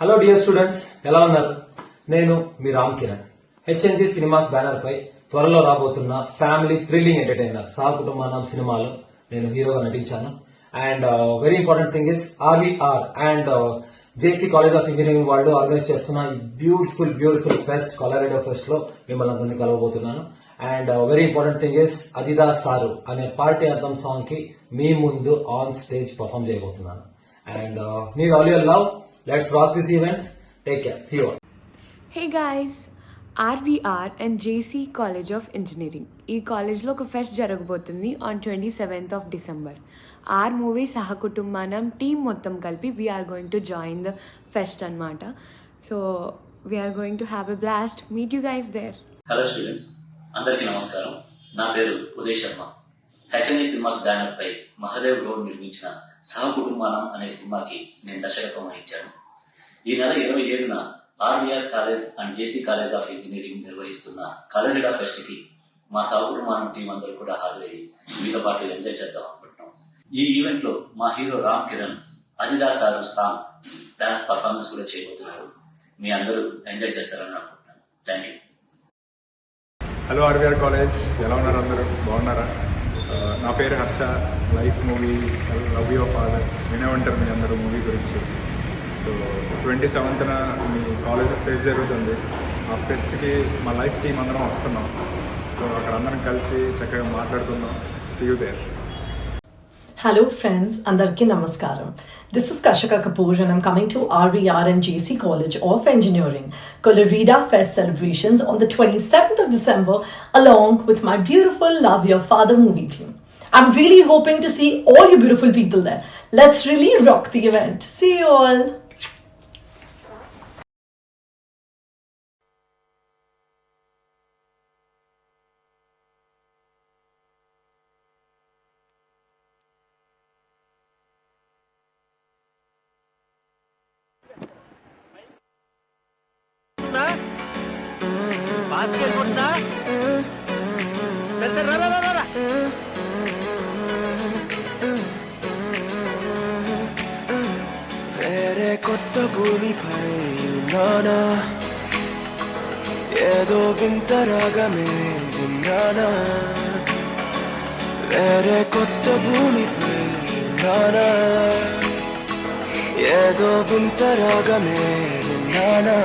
Hello dear students, ఎలా ఉన్నారు? నేను మీ Ram Kiran. HNG cinemas banner పై త్వరలో రాబోతున్న ఫ్యామిలీ థ్రిల్లింగ్ ఎంటర్టైనర్ సహకుటుంబానం సినిమాలో నేను హీరోగా నటించాను. And very important thing is RVR and JC college of engineering వాళ్ళు ఆర్గనైజ్ చేస్తున్న ఈ బ్యూటిఫుల్ ఫెస్ట్, కొలరెడో ఫెస్ట్ లో మిమ్మల్ని అందరినీ కలవబోతున్నాను. And very important thing is Adhida Saaru అనే పార్టీ అంతం సాంగ్ కి మీ ముందు ఆన్ స్టేజ్ పర్ఫామ్ చేయబోతున్నాను. And need all your love. Let's rock this event. Take care. See you all. Hey guys, RVR and JC College of Engineering. ఈ కాలేజ్లో ఒక fest జరగబోతుంది on 27th of December. Our movie Sahakutumbanam team మొత్తం కలిపి we are going to join the fest అనమాట. So we are going to have a blast. Meet you guys there. Hello students, అందరికీ నమస్కారం. నా పేరు Uday Sharma. HNE cinemas banner పై మహదేవ్ గౌడ్ నిర్మించిన సహకుటుంబానం అనే సినిమాకి నేను దర్శకత్వం వహించాను. ఈ నెల 27న RVR college and JC college of engineering నిర్వహిస్తున్న కలరిడా ఫెస్ట్ కి మా సహకుటుంబానం టీం అందరూ కూడా హాజరయ్యి మీతో పాటు ఎంజాయ్ చేద్దాం అనుకుంటున్నాం. ఈ ఈవెంట్ లో మా hero Ram Kiran Adhida Saaru song dance performance కూడా చేయబోతున్నాడు. మీ అందరూ ఎంజాయ్ చేస్తారని అనుకుంటున్నాను. Thank you. Hello RVR college, ఎలా ఉన్నారు? అందరూ బాగున్నారా? నా పేరు Harsha. Life movie love your father వినే ఉంటారు మీ అందరూ మూవీ గురించి. సో 27న మీ కాలేజ్ ఫెస్ట్ జరుగుతుంది. ఆ ఫెస్ట్కి మా లైఫ్ టీమ్ అందరం వస్తున్నాం. సో అక్కడ అందరం కలిసి చక్కగా మాట్లాడుకుందాం. See you there. Hello friends, Andarki Namaskaram. This is Kashika Kapoor and I'm coming to RVR and JC College of Engineering Colorida Fest celebrations on the 27th of December along with my beautiful Love Your Father movie team. I'm really hoping to see all you beautiful people there. Let's really rock the event. See you all. వేరే కొత్త భూమిపై ఉన్నానా, ఏదో వింత రాగమే విన్నానా. వేరే కొత్త భూమిపై ఉన్నానా, ఏదో వింత రాగమే విన్నానా.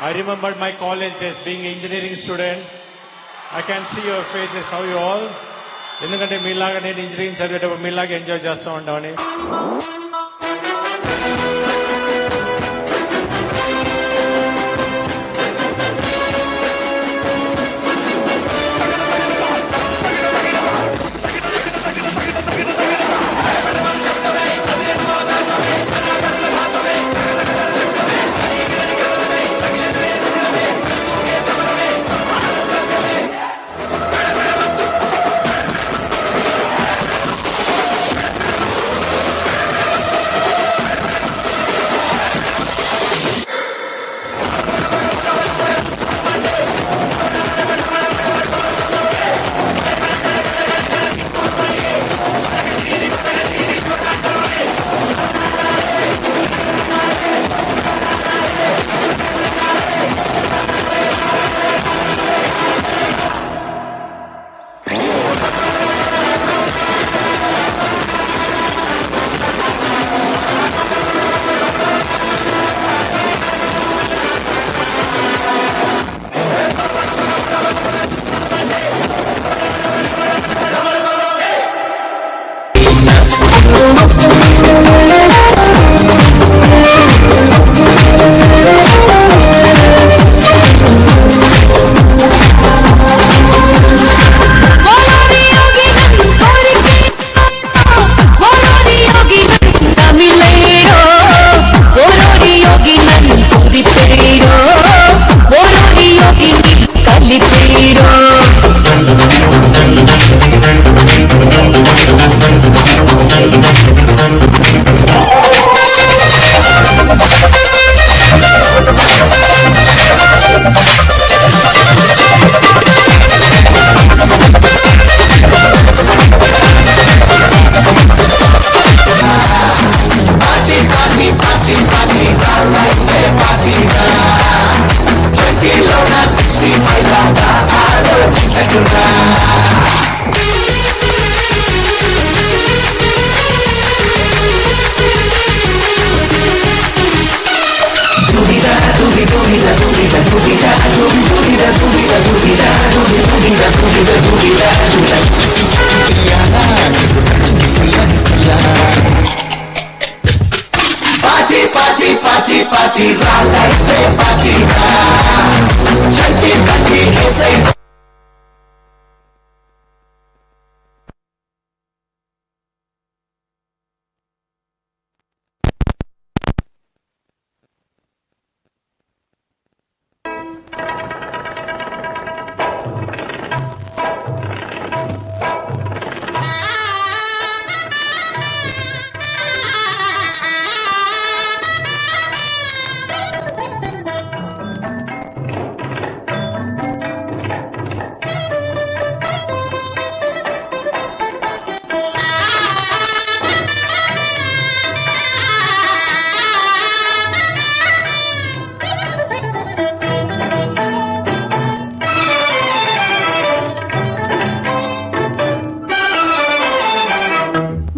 I remembered my college days being an engineering student. I can see your faces, how you all. ఎందుకంటే మీలాగా నేను ఇంజనీరింగ్ చదివేటప్పుడు మీలాగా ఎంజాయ్ చేస్తూ ఉంటామని.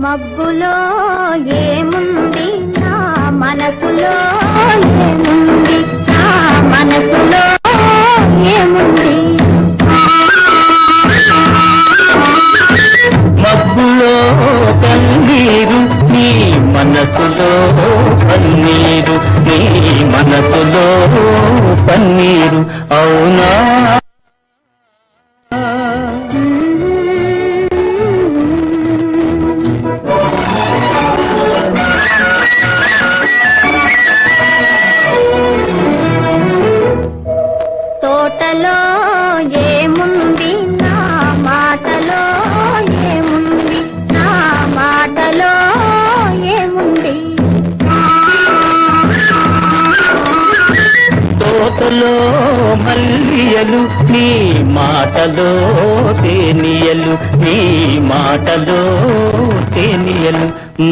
మబ్బులో ఏముంది నా మనసులో ఏముంది నా మనసులో ఏముంది మబ్బులో కన్నీరు నీ మనసులో పన్నీరు నీ మనసులో పన్నీరు అవునా తోటలో ఏముంది నా మాటలో ఏముంది నా మాటలో ఏముంది తోటలో మల్లియలు నీ మాటలో తేనియలు నీ మాటలో తేనియలు నీ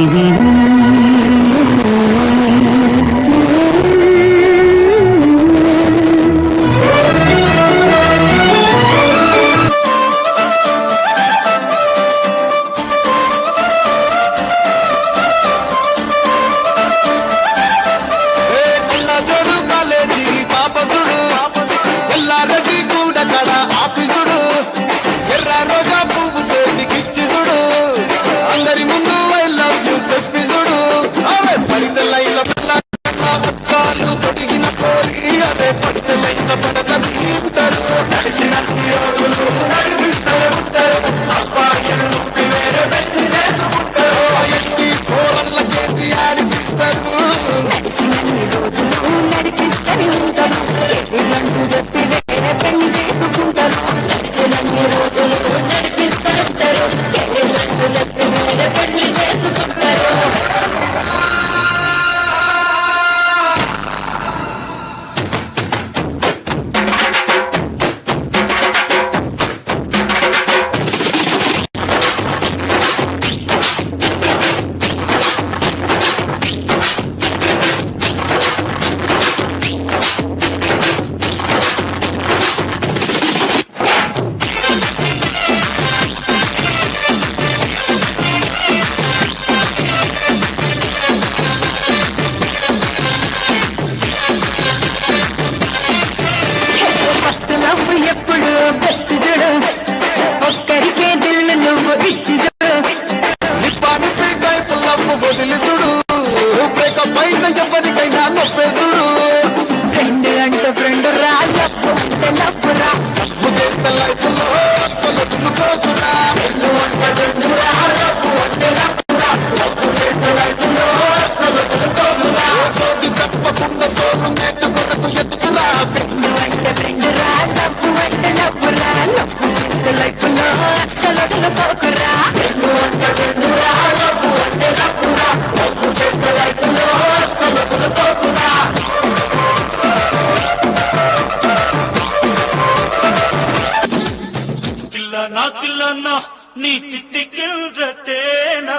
తిక్కిల్రతేనా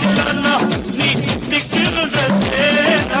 తిల్లనా నీ తిక్కిల్రతేనా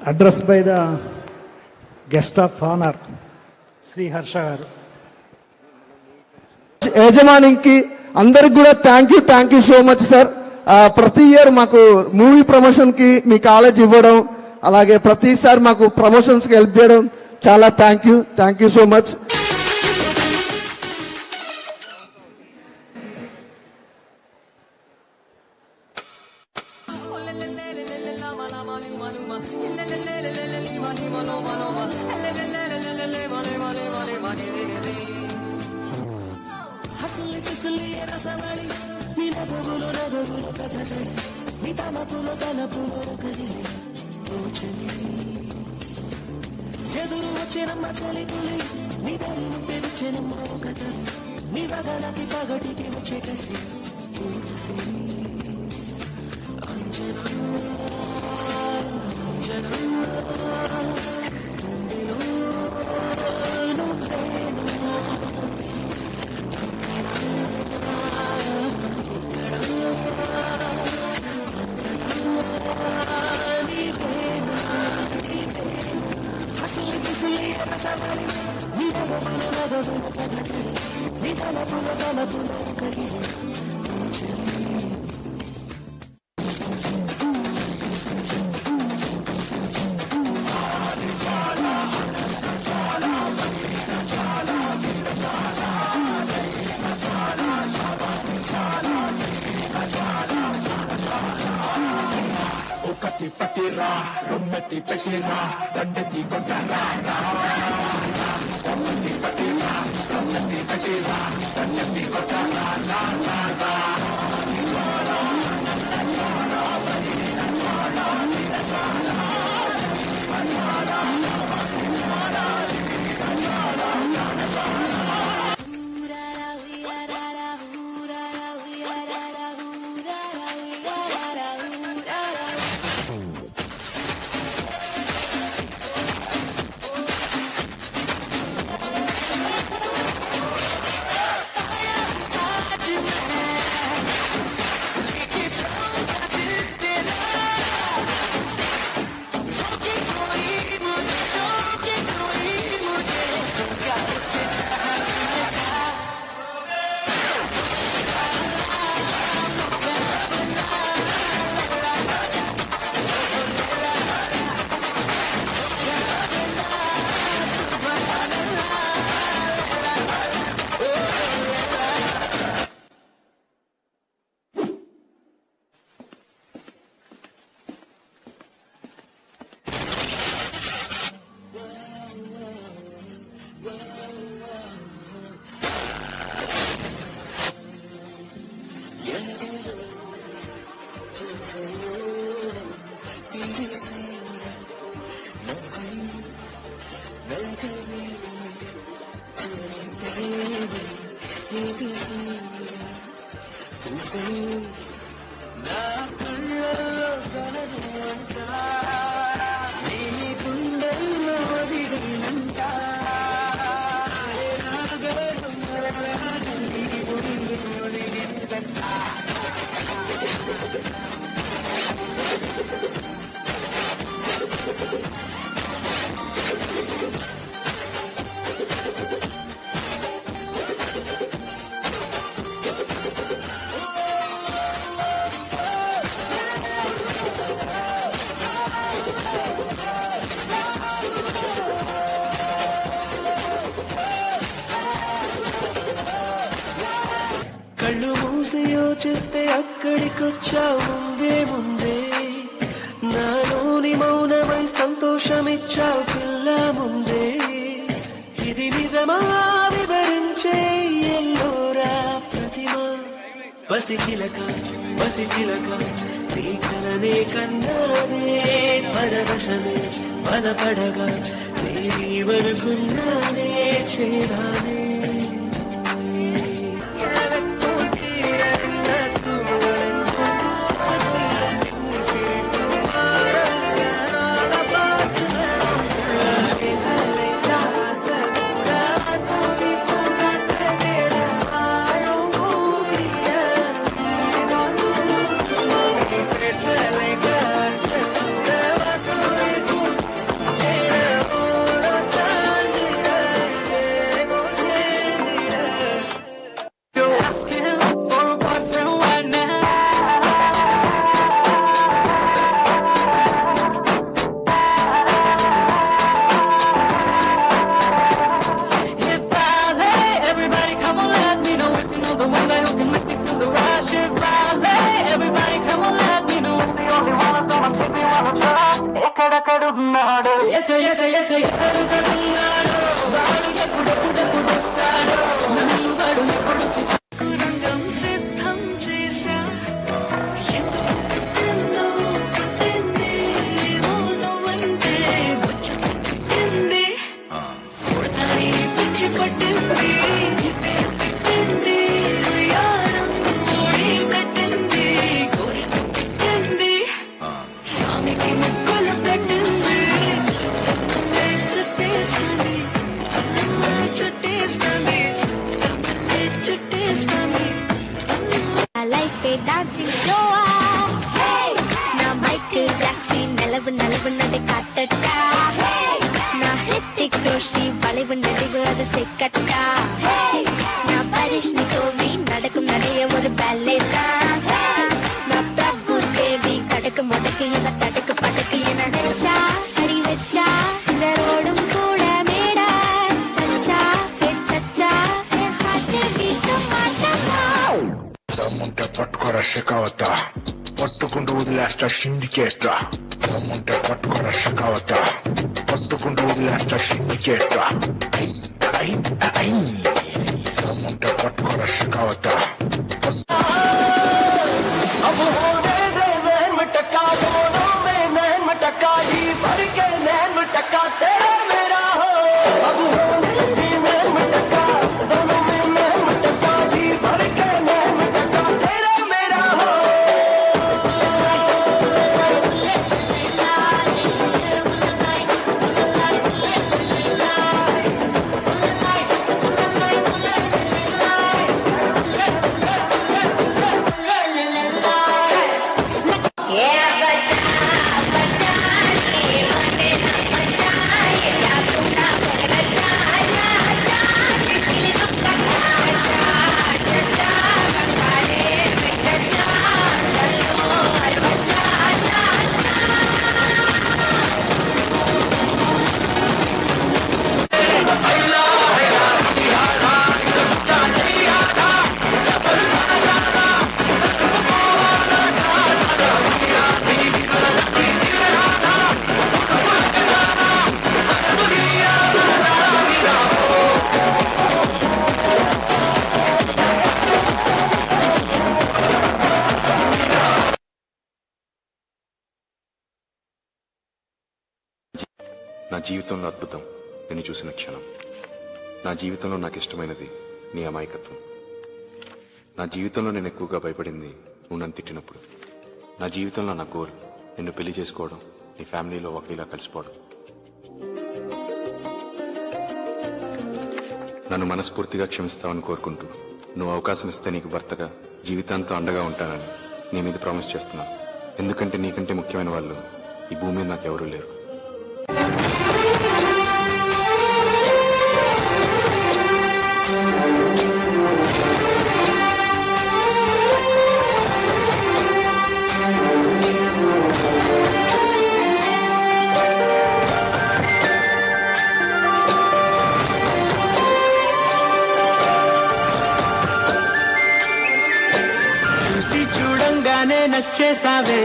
addressed by the guest of honor, Sri Harsha garu. యజమానికి అందరికి కూడా thank you so much sir. ప్రతి ఇయర్ మాకు మూవీ ప్రమోషన్ కి మీ కాలేజ్ ఇవ్వడం, అలాగే ప్రతిసారి మాకు ప్రమోషన్స్ కి హెల్ప్ చేయడం చాలా థ్యాంక్ యూ సో మచ్. ఎదురు వచ్చినమ్మ చలి పులి నీ దారి నుండి వచ్చేనమ్మ కథ నీ వగలకి పగటికి వచ్చేటసి ఒకటి పట్టిరా రొమ్మెత్తి పెట్టిరా దండెత్తి కొట్టరా రొమ్మెత్తి పట్టిరా రొమ్మెత్తి పెట్టిరా దండెత్తి కొట్టరా కళ్ళు మూసి యోచిస్తే అక్కడికొచ్చావు ముందే ముందే నాలోని మౌనమై సంతోషమిచ్చావు పిల్ల ముందే ఇది నిజమా వివరించే ఎల్లోరా ప్రతిమ పసిచిలక నీ కలనే కన్నానే పరవశమే బలపడగా నేనీవనుకున్నానే చేరానే ఎక్కడెక్కడున్నాడో ఎక్కడున్నాడో వాడు ఎప్పుడెప్పుడెప్పుడొస్తాడో నన్ను వాడు ఎప్పుడు రంగం సిద్ధం చేశా ఎందుకు పుట్టిందో పుట్టింది ఏమో నువ్వంటే బుచ్చ పుట్టింది పుడతాని పిచ్చి పట్టింది పెట్టింది ఉయ్యారం ఓడి కట్టింది కోరిక పెట్టింది స్వామికి ముక్కులు పెట్టింది చుట్టేస్తుంది చుట్టేస్తుంది చుట్టేస్తుంది లైఫ్ డాన్సింగ్ షో నా మైకేల్ జాక్సన్ నలుగున్నది కట్టట నా హృతిక్ రోషి బలివున్నది அது செக்கட்ட నా పరిష్ని తోవి நடக்கும் நடைய ஒரு ballet నా ప్రభు தேவி கடக்கு முடக்கு இவ தடுக்கு படுக்கு என நினைச்சா அடி வச்சா இந்த ரோடும் கூட மேடா சச்சா சச்சா என் ஹார்ட் பீட் மாட்டமா దమ్ముంటే పట్టుకోరా షెకావత పట్టుకుంటూ వదిలేస్తా షిండికేస్తా దమ్ముంటే పట్టుకోరా షెకావత పట్టుకుంటూ వదిలేస్తా షిండికేస్తా దమ్ముంటే పట్టుకోరా షెకావత अब होने दे नैन मटका दोनों में नैन मटका ही भर के नैन मटका तेरा मेरा हो अब होने दे नैन मटका दोनों में नैन मटका ही भर के नैन मटका तेरा मेरा हो నా జీవితంలో అద్భుతం నేను చూసిన క్షణం. నా జీవితంలో నాకు ఇష్టమైనది నీ అమాయకత్వం. నా జీవితంలో నేను ఎక్కువగా భయపడింది నువ్వు నన్ను తిట్టినప్పుడు. నా జీవితంలో నా గోల్ నిన్ను పెళ్లి చేసుకోవడం, నీ ఫ్యామిలీలో ఒకటిలా కలిసిపోవడం. నన్ను మనస్ఫూర్తిగా క్షమిస్తావని కోరుకుంటూ నువ్వు అవకాశం ఇస్తే నీకు భర్తగా జీవితాంతం అండగా ఉంటానని నీ మీద ప్రామిస్ చేస్తున్నాను. ఎందుకంటే నీకంటే ముఖ్యమైన వాళ్ళు ఈ భూమి మీద నాకు ఎవరూ లేరు. చూసి చూడంగానే నచ్చేసావే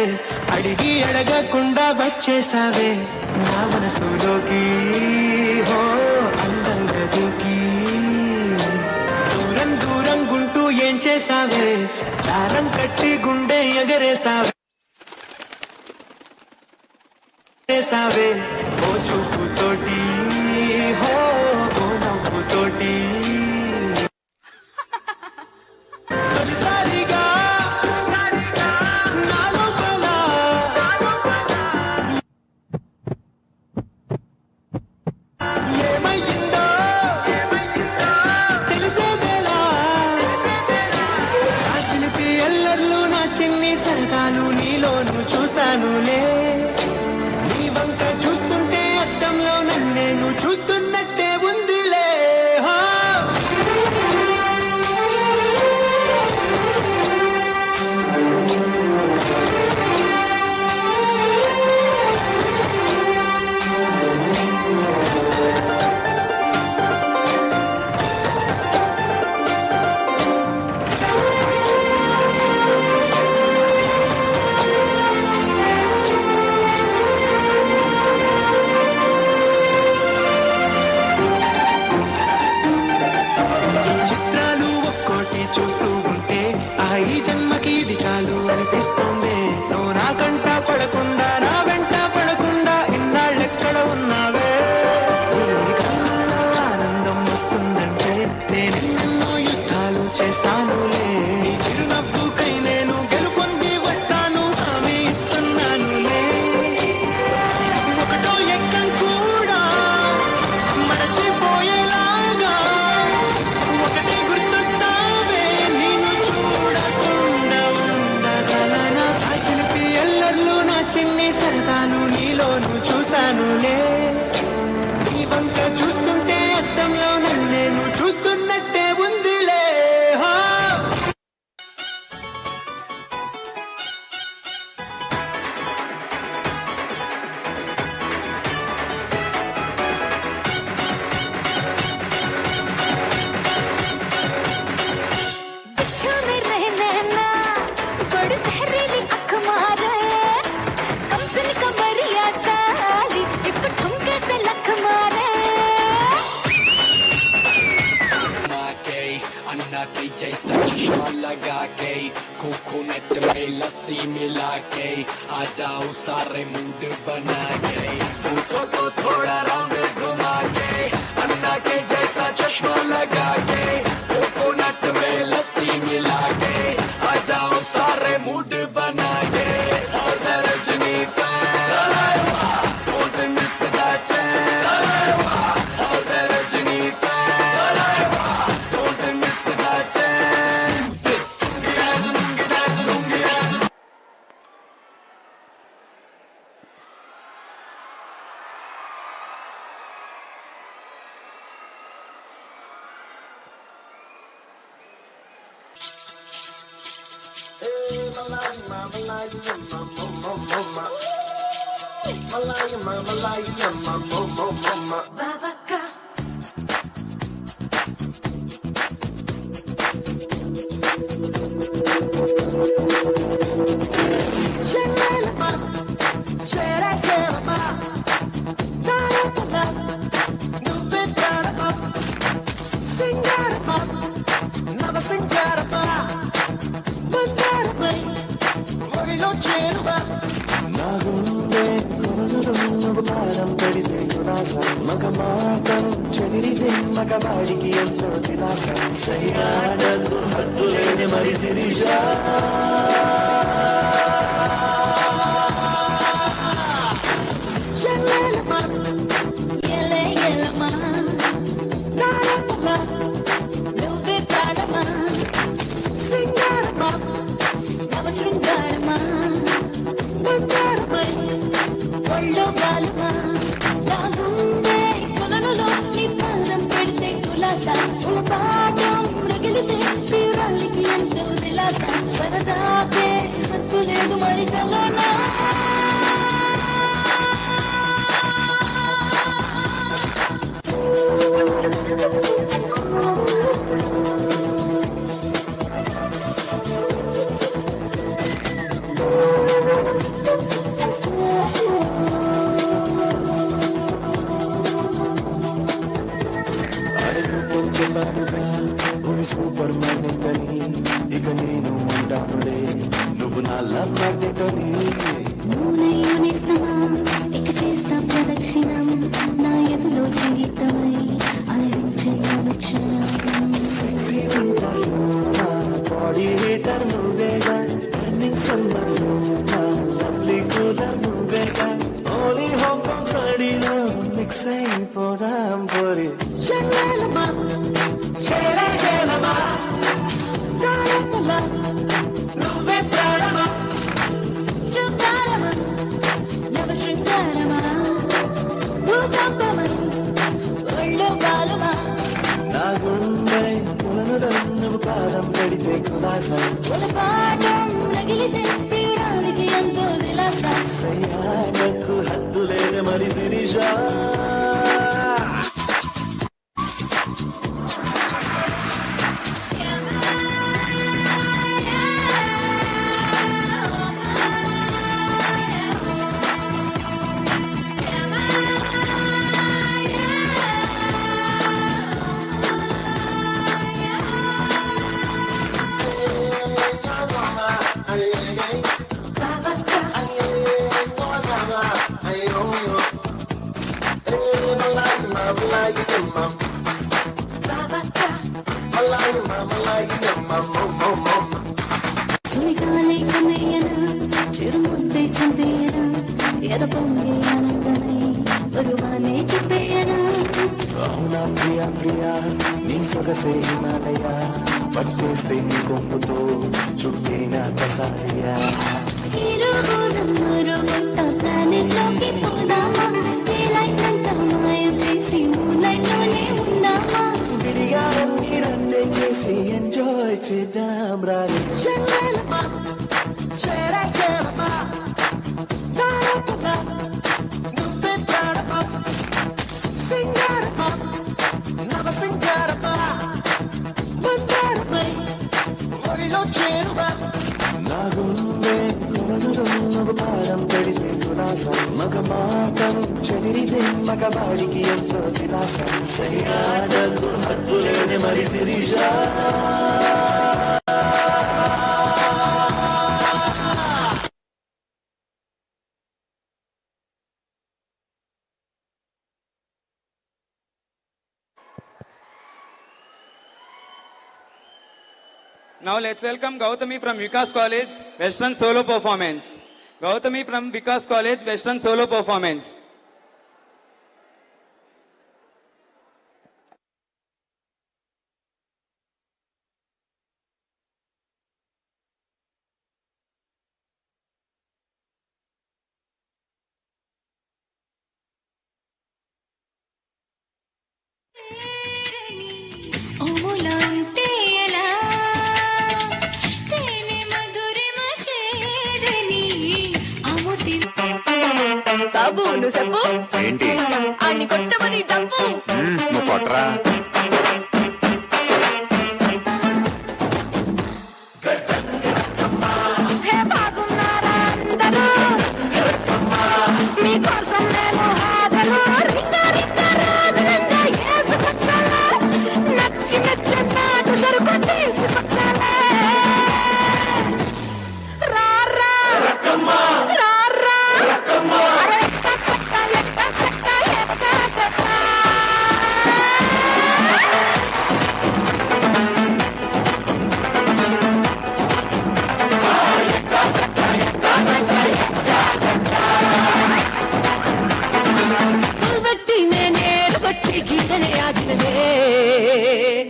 అడిగి అడగకుండా వచ్చేసావే నా మనసులోకి హో అందంగా దూకి దూరం దూరం గుంటూ ఏం చేసావే దారం కట్టి గుండె ఎగరేసావే ఓ చూపుతోటి హో ఓ నవ్వుతోటి తొలిసారిగా నా లోపల ఏమయ్యిందో తెలిసేదేలా నా చిలిపి ఎల్లర్లు నా చిన్ని సరదాలు నీలోను చూశానులే నీ వంక చూస్తుంటే అద్దం కళ్ళల్లోనూ చూశానులే నీ వంక చూస్తుంటే అద్దంలో నన్నేను చూస్తున్నట్టే ఉందిలే హా. बिच्छू में रहना ना बड़ी सहरीली अख मारे कम सुन कमरिया साली इप ठुमके से लख मारे अन्ना के जैसा चश्मा लगा के कोकोनट में लस्सी मिला के आ जाओ सारे मूड बना के पूछो तो थोड़ा राउंड घुमा के अन्ना के जैसा चश्मा लगा के कोकोनट में लस्सी मिला के आ जाओ सारे मूड बना के और the Rajni fan don't miss that chance और the Rajni fan don't miss that chance. Vavaka చెదిరితే మగవాడికి ఎంతో విలాస సయ్యాడదు హద్దులేని మరి Sirisha yele yele ma narama nube pralama singarama nava singarama bandarama ollo balama lagunde kolano ni param pedte kulasa ulpaadam ragilite piraliki ento dilasa saradake hattu ledu mari chalona super magnet అని ఇక నేను ఉంటానులే నువ్వు నా love magnet అని ఇక చేస్తా ప్రదక్షిణం నా ఎదులో సంగీతమై అలరించే అనుక్షణం సెక్సీ వింటర్లో నా బాడీ హీటర్ నువ్వేగా టర్నింగ్ సమ్మర్లో నా లవ్లీ కూలర్ నువ్వేగా ఓలీ హాంకాంగ్ సాడీలో మిక్స్ అయిపోదాం పోరి చెల్లెలమా చెల్లెలమా నువ్వే ప్రాణమా శృంగారమా నవ శృంగారమా భూకంపమా ఒళ్ళో బాలమా నా గుండె కులను నువ్వు పాదం పెడితే కులాస ఉలపాటం రగిలితే ప్రియురాలికి ఎంతో దిలాస సయ్యాడకు హద్దు లేని మరి శిరీష సునిగాలి కమేయన చిరుముద్దే చంపేయన ఎద పొంగే ఆనందమై ఒరువానే చెప్పేయన అవునా ప్రియా ప్రియా నీ సొగసే హిమాలయ పట్టేస్తే నీ కొంపుతో చుట్టేనా కసాయ ఈ రోజు నమ్మరు ప్లానెట్లోకి పోదా సింగారమా బంగారమై ఒడిలో చేరువా నా గుండె కొనదులో నువ్వు పాదం పెడితే ఉల్లాసం మగ మాటం చెదిరితే మగవాడికి ఎంతో విలాసం సయ్యాడకు హద్దులేని మరి Sirisha Now let's welcome Gautami from Vikas College, Western Solo Performance. Gautami from Vikas College, Western Solo Performance. బాబు నువ్వు చెప్పు ఏంటి అన్ని కొట్టమని డబ్బు నువ్వు కొట్టరా బాగున్నారా అందరూ మీకోసం నేను హాజరు నచ్చి నచ్చన్నాడు సరుకు తీసుకొచ్చాలే రారా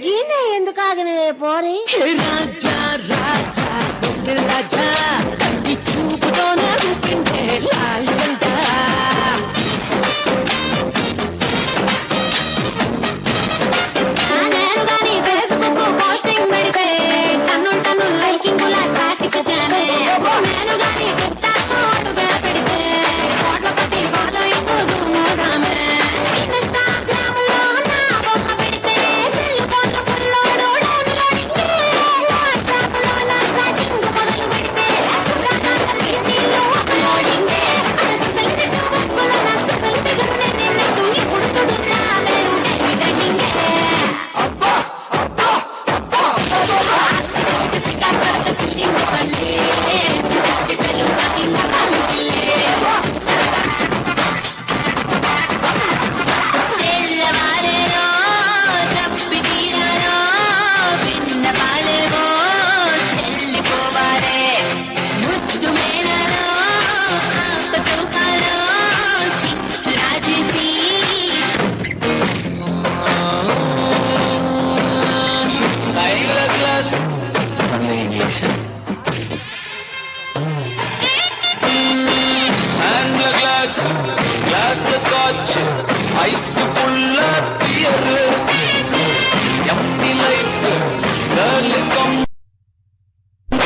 గీనే ఎందుకు ఆగినవే పోరి రాజా రాజా రాజా ఈ చూపుతోనే ఊపింటే లాల్ జంట నేను గాని ఫేస్బుక్ పోస్టింగ్ పెడితే టన్ను లైకింగ్ ట్రాఫిక్ జామే నేను గాని అడుగు పెడితే కోట్ల కొద్ది ఫాలోయింగ్ దుమ్ముగామే ఇన్స్టాగ్రామ్ లో నా బొమ్మ పెడితే cell phone full downloading WhatsApp లో నా చాటింగ్ మొదలు పెడితే జీలో అప్లోడింగ్ అసలు నెట్వర్క్ లో నా సోషల్ ఫిగర్ నేను ఇప్పుడు చూడున్నా వేరు డైవింగ్ అబ్బా అబ్బా అబ్బా అబ్బా సిక్కా కట్ సిలింగ్ పల్లే పెళ్ళు తాకింద కాలు పిల్లే తెల్లవారేరో తప్పి తీరారో భిన్న పాలేవో చెల్లిపోవారే ముద్దు మేళారో ఆప చౌకారో చిచ్చు రాజేసి English glass scotch ice full beer empty life girl come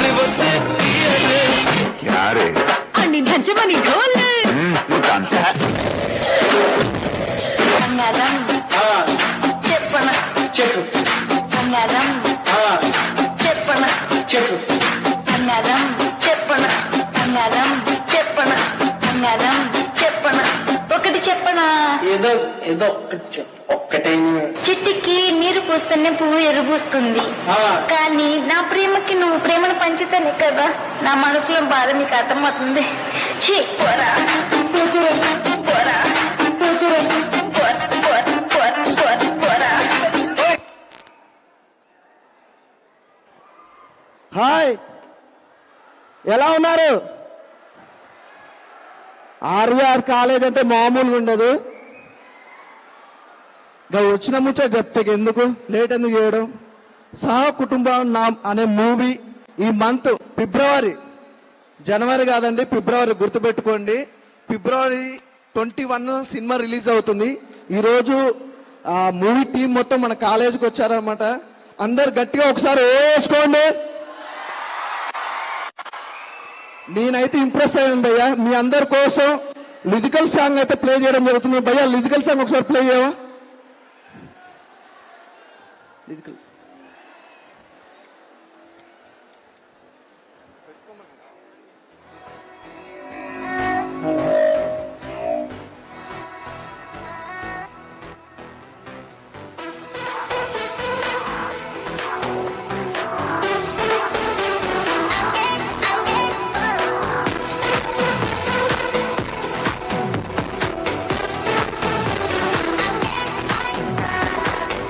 రివర్స్ क्या रे అన్ని దంచమని ఢోల్ నువ్వు డాన్స్ బంగారం చెప్పన చెప్పు బంగారం చెప్పన చెప్పు బంగారం చెప్పన బంగారం చెప్పన బంగారం చెప్పన ఒకటి చెప్పనా ఏదో ఏదో ఒక్కటే చిట్టికి నీరు పోస్తేనే పువ్వు ఎరుబూస్తుంది కానీ నా ప్రేమకి నువ్వు ప్రేమను పంచితేనే కదా నా మనసులో బాధ నీకు అర్థమవుతుంది ఛీ, పోరా పోరా పోరా. హాయ్ ఎలా ఉన్నారు? ఆర్వీఆర్ కాలేజ్ అంటే మామూలుగా ఉండదు. వచ్చిన ముచ్చట చెప్తే ఎందుకు లేట్ ఎందుకు చేయడం? సహ కుటుంబం అనే మూవీ ఈ మంత్ ఫిబ్రవరి, జనవరి కాదండి ఫిబ్రవరి, గుర్తుపెట్టుకోండి. ఫిబ్రవరి 21 సినిమా రిలీజ్ అవుతుంది. ఈరోజు ఆ మూవీ టీం మొత్తం మన కాలేజీకి వచ్చారనమాట. అందరు గట్టిగా ఒకసారి వేసుకోండి. నేనైతే ఇంప్రెస్ అయ్యాను భయ్యా. మీ అందరి కోసం లిరికల్ సాంగ్ అయితే ప్లే చేయడం జరుగుతుంది. భయ్యా లిరికల్ సాంగ్ ఒకసారి ప్లే చేయవా?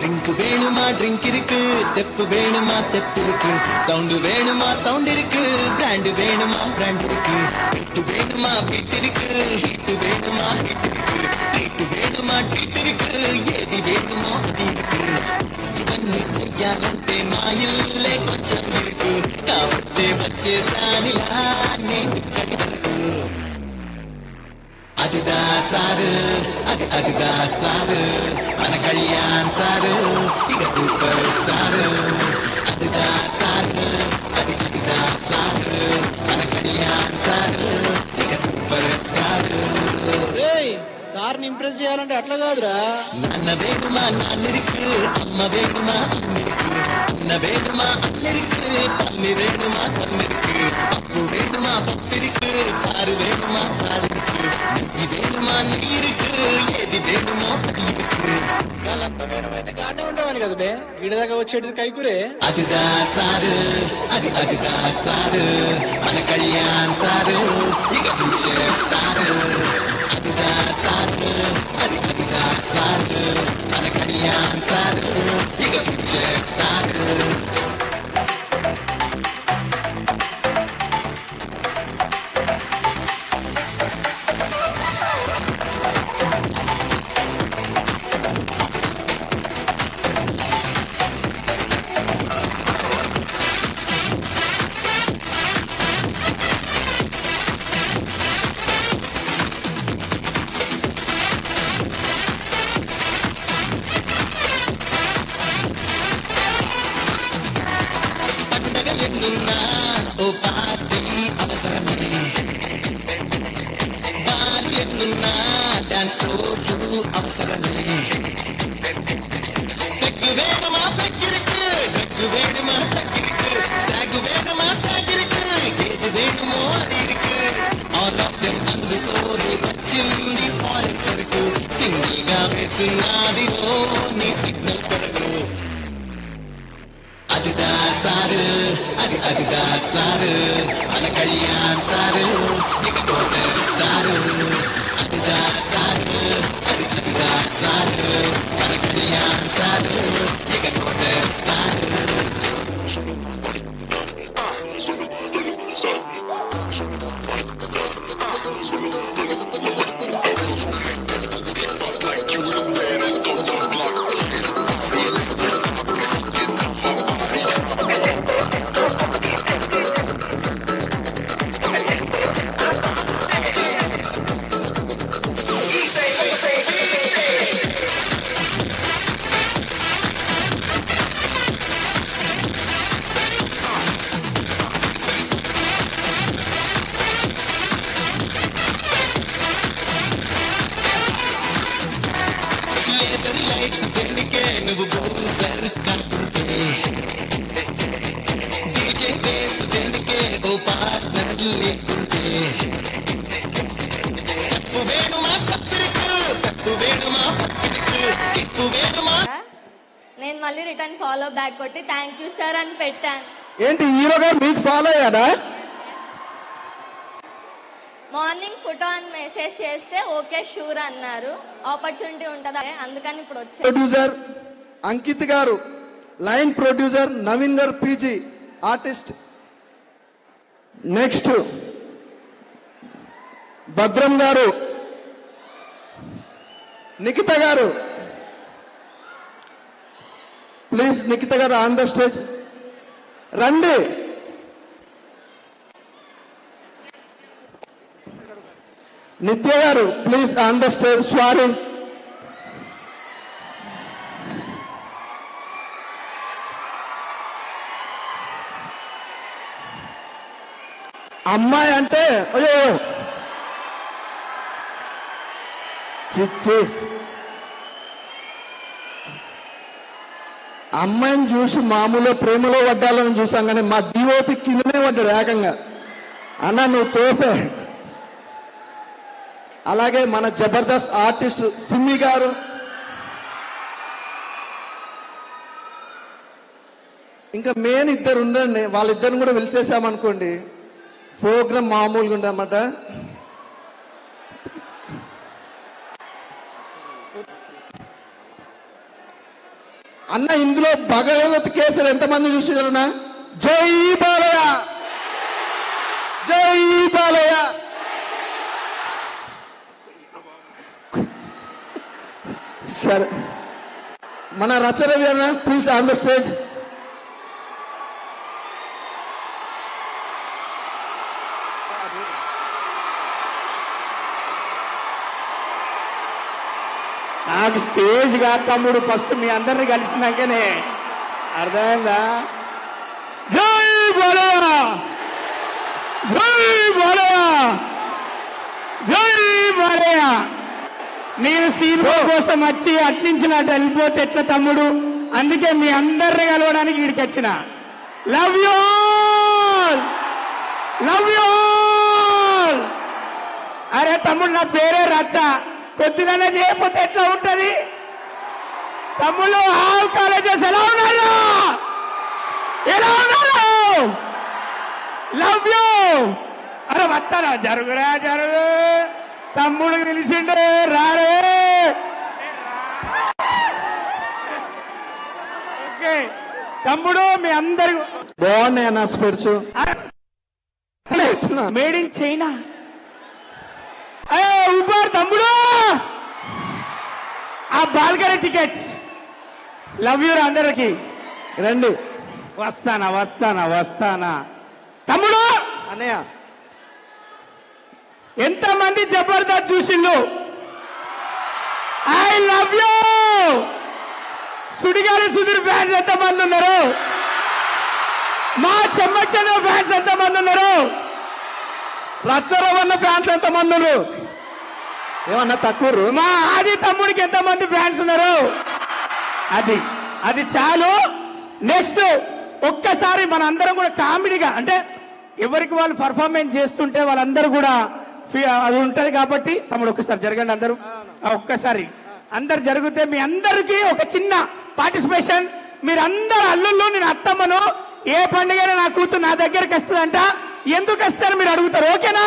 ட்ரிங்க் வேணுமா ட்ரிங்க் இருக்கு, ஸ்டெப் வேணுமா ஸ்டெப் இருக்கு, சவுண்ட் வேணுமா சவுண்ட் இருக்கு, பிராண்ட் வேணுமா பிராண்ட் இருக்கு, பீட் வேணுமா பீட் இருக்கு, ஹிட் வேணுமா ஹிட் இருக்கு, ட்ரீட் வேணுமா ட்ரீட் இருக்கு, ఏది வேணுமோ அது இருக்கு. ఇవన్నీ చెయ్యాలంటే మా ఇల్లే కొంచెం ఇருக்கு, కాబట్టి వచ్చేసానిలా నేను ఇక్కడి వరకు. అదిదా సారు అదిదా సారు మన కళ్యాణ్ సారు ఇక సూపర్ స్టార్. అదిదా సారు అదిదా సారు మన కళ్యాణ్ సారు ఇక సూపర్ స్టార్. సార్ని ఇంప్రెస్ చేయాలంటే అట్లా కాదురా. నాన్న వేణుమా నాన్నిருக்கு, అమ్మ వేణుమా అమ్మిருக்கு, అన్న వేణుమా అన్నిருக்கு, తమ్మి వేణుమా తమ్మిருக்கு, పప్పు వేణుమా పప్పిருக்கு, చారు వేణుమా చారుருக்கு, నెయ్యి వేణుమా నెయ్యిருக்கு, ఏది వేణుమో అది ఇருக்கு. వాళ్ళంతా వేణుమైతే గాటే ఉండేవాని కదా బే, గిడ దాకా వచ్చేది కైకురే. అదిదా సారు అదిదా సారు మన కళ్యాణ్ సారు ఇక ఫ్యూచర్ స్టార్. అదిదా సారు అదిదా సారు మన కళ్యాణ్ సారు ఇక ఫ్యూచర్ స్టార్. పండగలెన్నున్నా ఓ పార్టీ అవసరమే, బార్లెన్నున్నా డాన్స్ ఫ్లోర్లు అవసరమే. పెగ్గు వేగమా పెగ్గిరికి, డగ్గు వేగమా డగ్గిరికి, స్టాగ్ వేగమా స్టాగిరికి, ఏది వేగమో అది ఇருக்கு. ఆల్ ఆఫ్ దెమ్ అందుకోని వచ్చింది ఫారెన్ సరుకు, సింగిల్ గా వేచున్నది రో నీ సిగ్నల్ కొరకు. అదిదా సారు అదిదా సారు మన కళ్యాణ్ సారు ఇక టోటల్ స్టార్. అదిదా సారు అదిదా సారు మన కళ్యాణ్ సారు ఇక టోటల్ స్టార్. లేజర్ లైట్స్ దేనికే నువ్వు బూజర్ కనుకుంటే, డీజే బేస్ దేనికే ఓ పార్ట్నర్ లేకుంటే, స్టెప్ వేణుమా స్టెప్ ఇருக்கு, పెప్పు వేణుమా పప్పిருக்கு, కిప్పు వేణుమా. నేను మళ్ళీ రిటర్న్ ఫాలో బ్యాక్ కొట్టి థ్యాంక్ యూ సార్ అని పెట్టాను. ఏంటి హీరో గారు మీకు ఫాలో అయ్యారా? మార్నింగ్ ఫోటో అని మెసేజ్ చేస్తే ఓకే షూర్ అన్నారు, ఆపర్చునిటీ ఉంటుందా అందుకని ఇప్పుడు వచ్చాను. ప్రొడ్యూసర్ అంకిత్ గారు, లైన్ ప్రొడ్యూసర్ నవీన్ గారు పీజీ ఆర్టిస్ట్. నెక్స్ట్ భద్రం గారు, నిఖిత గారు. ప్లీజ్ నిఖిత గారు ఆన్ ద స్టేజ్ రండి. నిత్య గారు please on the stage. Sorry అమ్మాయి అంటే అయ్యో చిచ్చి. అమ్మాయిని చూసి మామూలుగా ప్రేమలో పడ్డాలని చూసాం, కానీ మా డిఓపి కిందనే పడ్డాడు ఏకంగా. అన్న నువ్వు తోపే. అలాగే మన జబర్దస్త్ ఆర్టిస్ట్ సిమ్మి గారు, ఇంకా మెయిన్ ఇద్దరు ఉండండి, వాళ్ళిద్దరిని కూడా పిలిచేసామనుకోండి ప్రోగ్రామ్ మామూలుగా ఉండదన్నమాట. అన్న ఇందులో భగవత్ కేసరి ఎంతమంది చూసారన్నా? జై బాలయ్య, జై బాలయ్య. సరే, మన రచరవి అన్న ప్లీజ్ ఆన్ ద స్టేజ్. నాకు స్టేజ్ కాదు తమ్ముడు, ఫస్ట్ మీ అందరిని కలిసినాకనే అర్థమైందా? జై బాలయ్య, జై బాలయ్య, జై బాలయ్య. నేను సినిమా కోసం వచ్చి అట్టించినట్టు వెళ్ళిపోతే ఎట్లా తమ్ముడు? అందుకే మీ అందరిని కలవడానికి ఇక్కడికి వచ్చిన. Love you all, love you all. అరే తమ్ముడు నా పేరే రచ్చ, కొద్దిగానే చేయకపోతే ఎట్లా ఉంటది? తమ్ముళ్ళు ఆల్ కాలేజెస్ ఎలా ఉన్నారు? ఎలా ఉన్నారు? Love you. అరే వస్తారా? జరుగురా జరుగు. తమ్ముడు పిలిచిండు రారే. ఓకే తమ్ముడు మీ అందరి బాగున్నాయి అన్న స్పెట్స్, మేడ్ ఇన్ చైనా. ఊపర్ తమ్ముడు ఆ బాల్కనీ టికెట్స్. లవ్ యూ అందరికి. రండి. వస్తానా వస్తానా వస్తానా. తమ్ముడు అన్నయ్య ఎంతమంది జబర్దస్త్ చూసిండు? I love you. Sudigali Sudheer fans ఎంతమంది ఉన్నారు? మా చెమ్మచంద్ర ఫ్యాన్స్ ఎంతమంది ఉన్నారు? రచ్చరవన్న ఫ్యాన్స్ ఎంతమంది ఉన్నారు? ఏమన్నా తక్కువ? మా ఆది తమ్ముడికి ఎంతమంది ఫ్యాన్స్ ఉన్నారు? అది అది చాలు. నెక్స్ట్ ఒక్కసారి మన అందరం కూడా కామెడీగా, అంటే ఎవరికి వాళ్ళు పర్ఫార్మెన్స్ చేస్తుంటే వాళ్ళందరూ కూడా అది ఉంటది కాబట్టి తమ్ముడు ఒక్కసారి జరగండి అందరూ. ఒక్కసారి అందరు జరిగితే మీ అందరికీ ఒక చిన్న పార్టిసిపేషన్. మీరందరు అల్లుళ్ళు, నేను అత్తమ్మను. ఏ పండుగైనా నా కూతురు నా దగ్గరికి వస్తుందంట. ఎందుకు వస్తారు మీరు అడుగుతారు, ఓకేనా?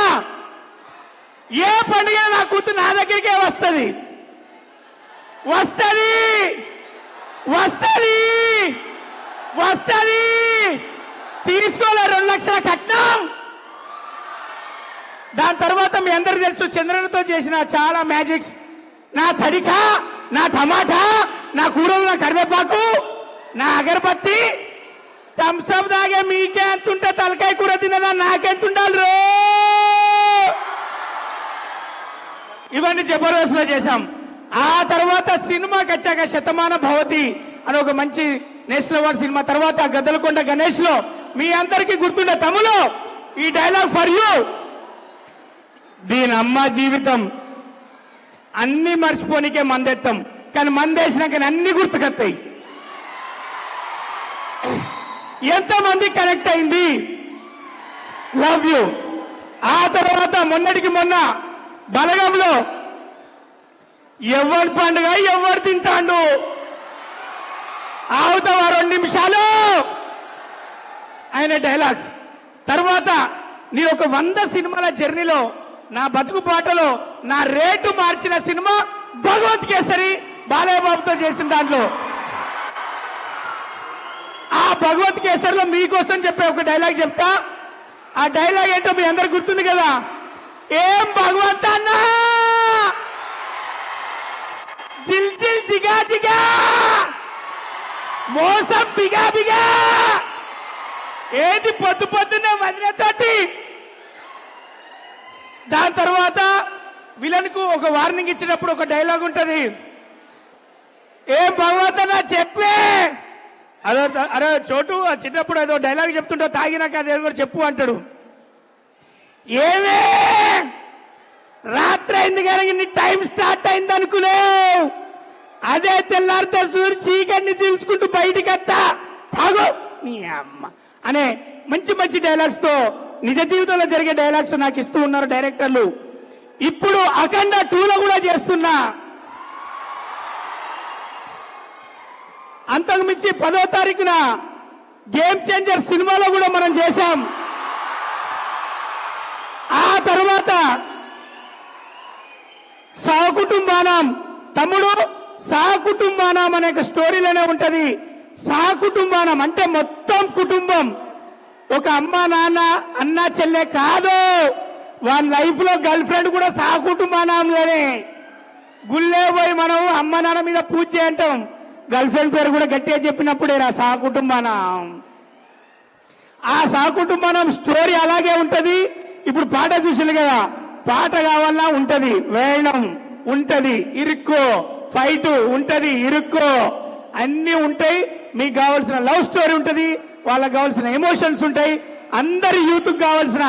ఏ పండుగ నా కూతురు నా దగ్గరికే వస్తుంది, వస్తుంది వస్తుంది వస్తుంది. తీసుకోలే 2 లక్షల కట్నం. దాని తర్వాత మీ అందరికి తెలుసు చంద్రునితో చేసిన చాలా మ్యాజిక్స్. నా తడిక, నా టమాటా, నా కూరలు, నా కరివేపాకు, నా అగరబత్తి. థమ్స్అప్ దాగే మీకే ఎంతుంటే తలకాయ కూర తిన్నదా నాకెంత ఉండాలి రో. ఇవన్నీ జబర్దస్త్ లో చేశాం. ఆ తర్వాత సినిమాకి వచ్చాక శతమాన భవతి అని ఒక మంచి నేషనల్ అవార్డ్ సినిమా. తర్వాత గద్దలకొండ గణేష్ లో మీ అందరికీ గుర్తుండే తమ్ముడు ఈ డైలాగ్ ఫర్ యూ. దీని అమ్మ జీవితం అన్ని మర్చిపోనికే మందెత్తాం, కానీ మందేసినాక అన్ని గుర్తుకొస్తాయి. ఎంతమంది కనెక్ట్ అయింది? Love you. ఆ తర్వాత మొన్నటికి మొన్న బలగంలో ఎవరి పండుగ ఎవరు తింటాడు ఆవుతావా 2 నిమిషాలు ఆయన డైలాగ్స్. తర్వాత నేను ఒక 100 సినిమాల జర్నీలో నా బతుకు పాటలో నా రేటు మార్చిన సినిమా భగవంత్ కేసరి, బాలయ్య బాబుతో చేసిన దాంట్లో. ఆ భగవంత్ కేసరిలో మీకోసం చెప్పే ఒక డైలాగ్ చెప్తా. ఆ డైలాగ్ ఏంటో మీ అందరు గుర్తుంది కదా? ఏం భగవంత్ అన్నా, జిల్ జిల్ జిగా జిగా, మోసం బిగా బిగా. ఏది పొద్దు పొద్దునే వదిలేతోటి. దాని తర్వాత విలన్ కు ఒక వార్నింగ్ ఇచ్చినప్పుడు ఒక డైలాగ్ ఉంటది. ఏం భగవంత్ అన్నా చెప్పే. అదో అరే చోటు చిన్నప్పుడు ఏదో డైలాగ్ చెప్తుంటా, తాగినాక అదే కూడా చెప్పు అంటాడు. ఏమే రాత్రి అయింది కానీ నీ టైం స్టార్ట్ అయింది అనుకున్నావు. అదే తెల్లారితే సూర్యు చీకటిని చీల్చుకుంటూ బయటికి వస్తా తాగు నీ అమ్మ అనే మంచి మంచి డైలాగ్స్ తో నిజ జీవితంలో జరిగే డైలాగ్స్ నాకు ఇస్తూ ఉన్నారు డైరెక్టర్లు. ఇప్పుడు అఖండ 2లో కూడా చేస్తున్నా. అంతకుమించి 10వ తారీఖున గేమ్ చేంజర్ సినిమాలో కూడా మనం చేశాం. ఆ తర్వాత సహకుటుంబానం తమ్ముడు సహకుటుంబానం అనే స్టోరీలోనే ఉంటది. సహకుటుంబానం అంటే మొత్తం కుటుంబం, ఒక అమ్మ నాన్న అన్న చెల్లె కాదు, వాళ్ళ లైఫ్ లో గర్ల్ ఫ్రెండ్ కూడా సహకుటుంబానంలోనే. గుళ్ళే పోయి మనం అమ్మ నాన్న మీద పూజ చేయంటాం, గర్ల్ ఫ్రెండ్ పేరు కూడా గట్టిగా చెప్పినప్పుడే రా సహకుటుంబానం. ఆ సహకుటుంబానం స్టోరీ అలాగే ఉంటది. ఇప్పుడు పాట చూసింది కదా, పాట కావాలన్నా ఉంటది, వేయడం ఉంటది, ఇరుక్కో ఫైట్ ఉంటది, ఇరుక్కో అన్ని ఉంటాయి. మీకు కావాల్సిన లవ్ స్టోరీ ఉంటది, వాళ్ళకి కావాల్సిన ఎమోషన్స్ ఉంటాయి, అందరి యూత్ కావాల్సిన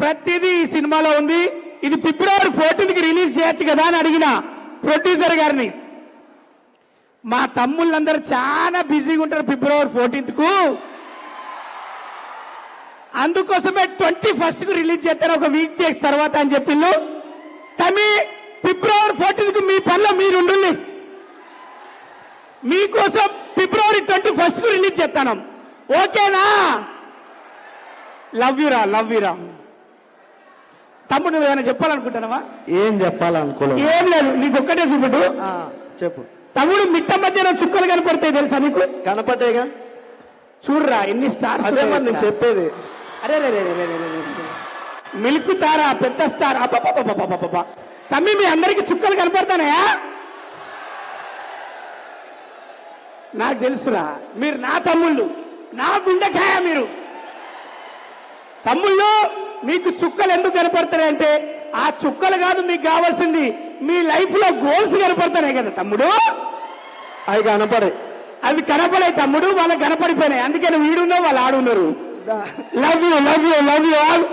ప్రతిదీ ఈ సినిమాలో ఉంది. ఇది ఫిబ్రవరి 14కి రిలీజ్ చేయొచ్చు కదా అని అడిగిన ప్రొడ్యూసర్ గారిని. మా తమ్ముళ్ళందరూ చాలా బిజీగా ఉంటారు ఫిబ్రవరి 14కు, అందుకోసమే 21కు రిలీజ్ చేస్తారు, ఒక వీక్ డేస్ తర్వాత అని చెప్పిండు. తమి ఫిబ్రవరి 14కు మీ పనిలో మీరు ఉండండి, మీకోసం ఫిబ్రవరి 21కు రిలీజ్ చేస్తాను. ఓకేనా? లవ్ యూ రా, లవ్ యూ రా. తమ్ముడు నువ్వు ఏమైనా చెప్పాలనుకుంటున్నావా? ఏం చెప్పాలనుకోలేదు. ఏం లేదు, నీకు ఒక్కటే చూపెట్టు. చెప్పు తమ్ముడు. మిట్ట మధ్యన చుక్కలు కనపడతాయి తెలుసా నీకు? కనపడ్డాయిగా, చూడరా ఎన్ని స్టార్స్. అదే మరి నేను చెప్పేది. అరే మిల్క్ తారా పెద్ద స్టార్. తమ్మి మీ అందరికి చుక్కలు కనపడతానయా? నాకు తెలుసురా, మీరు నా తమ్ముళ్ళు, నా గుండెకాయ మీరు. తమ్ముళ్ళు మీకు చుక్కలు ఎందుకు కనపడతాయంటే ఆ చుక్కలు కాదు మీకు కావాల్సింది, మీ లైఫ్ లో గోల్స్ కనపడతాయి కదా తమ్ముడు. అవి కనపడే, అవి కనపడే తమ్ముడు, వాళ్ళకి కనపడిపోయినాయి, అందుకే నువ్వు వీడున్నావు, వాళ్ళు ఆడున్నారు. Love you, love you, love you all.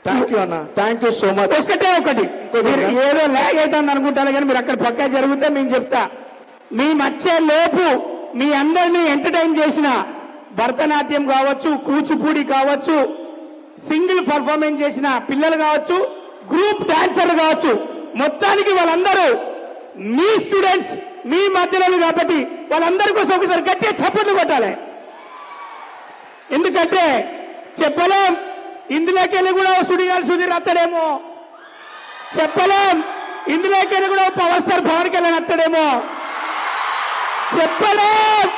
Thank you అన్న, థ్యాంక్ యూ సో మచ్. ఒకటే ఒకటి, మీరు ఏదో లాగ్ అవుతుంది అనుకుంటారు కానీ మీరు అక్కడ పక్కా జరిగితే మేము చెప్తా. మేము వచ్చే లోపు మీ అందరినీ ఎంటర్టైన్ చేసిన భరతనాట్యం కావచ్చు, కూచిపూడి కావచ్చు, సింగిల్ పర్ఫార్మెన్స్ చేసిన పిల్లలు కావచ్చు, గ్రూప్ డాన్సర్లు కావచ్చు, మొత్తానికి వాళ్ళందరూ మీ స్టూడెంట్స్, మీ మధ్యలో కాబట్టి వాళ్ళందరి కోసం ఒకసారి గట్టిగా చప్పట్లు కొట్టాలి. ఎందుకంటే చెప్పలేం, ఇందులోకి వెళ్ళి కూడా సుడిగాలి సుధీర్ అత్తడేమో, చెప్పలేం ఇందులోకి వెళ్ళి కూడా పవర్ స్టార్ పవన్ కళ్యాణ్ అత్తడేమో, చెప్పలేం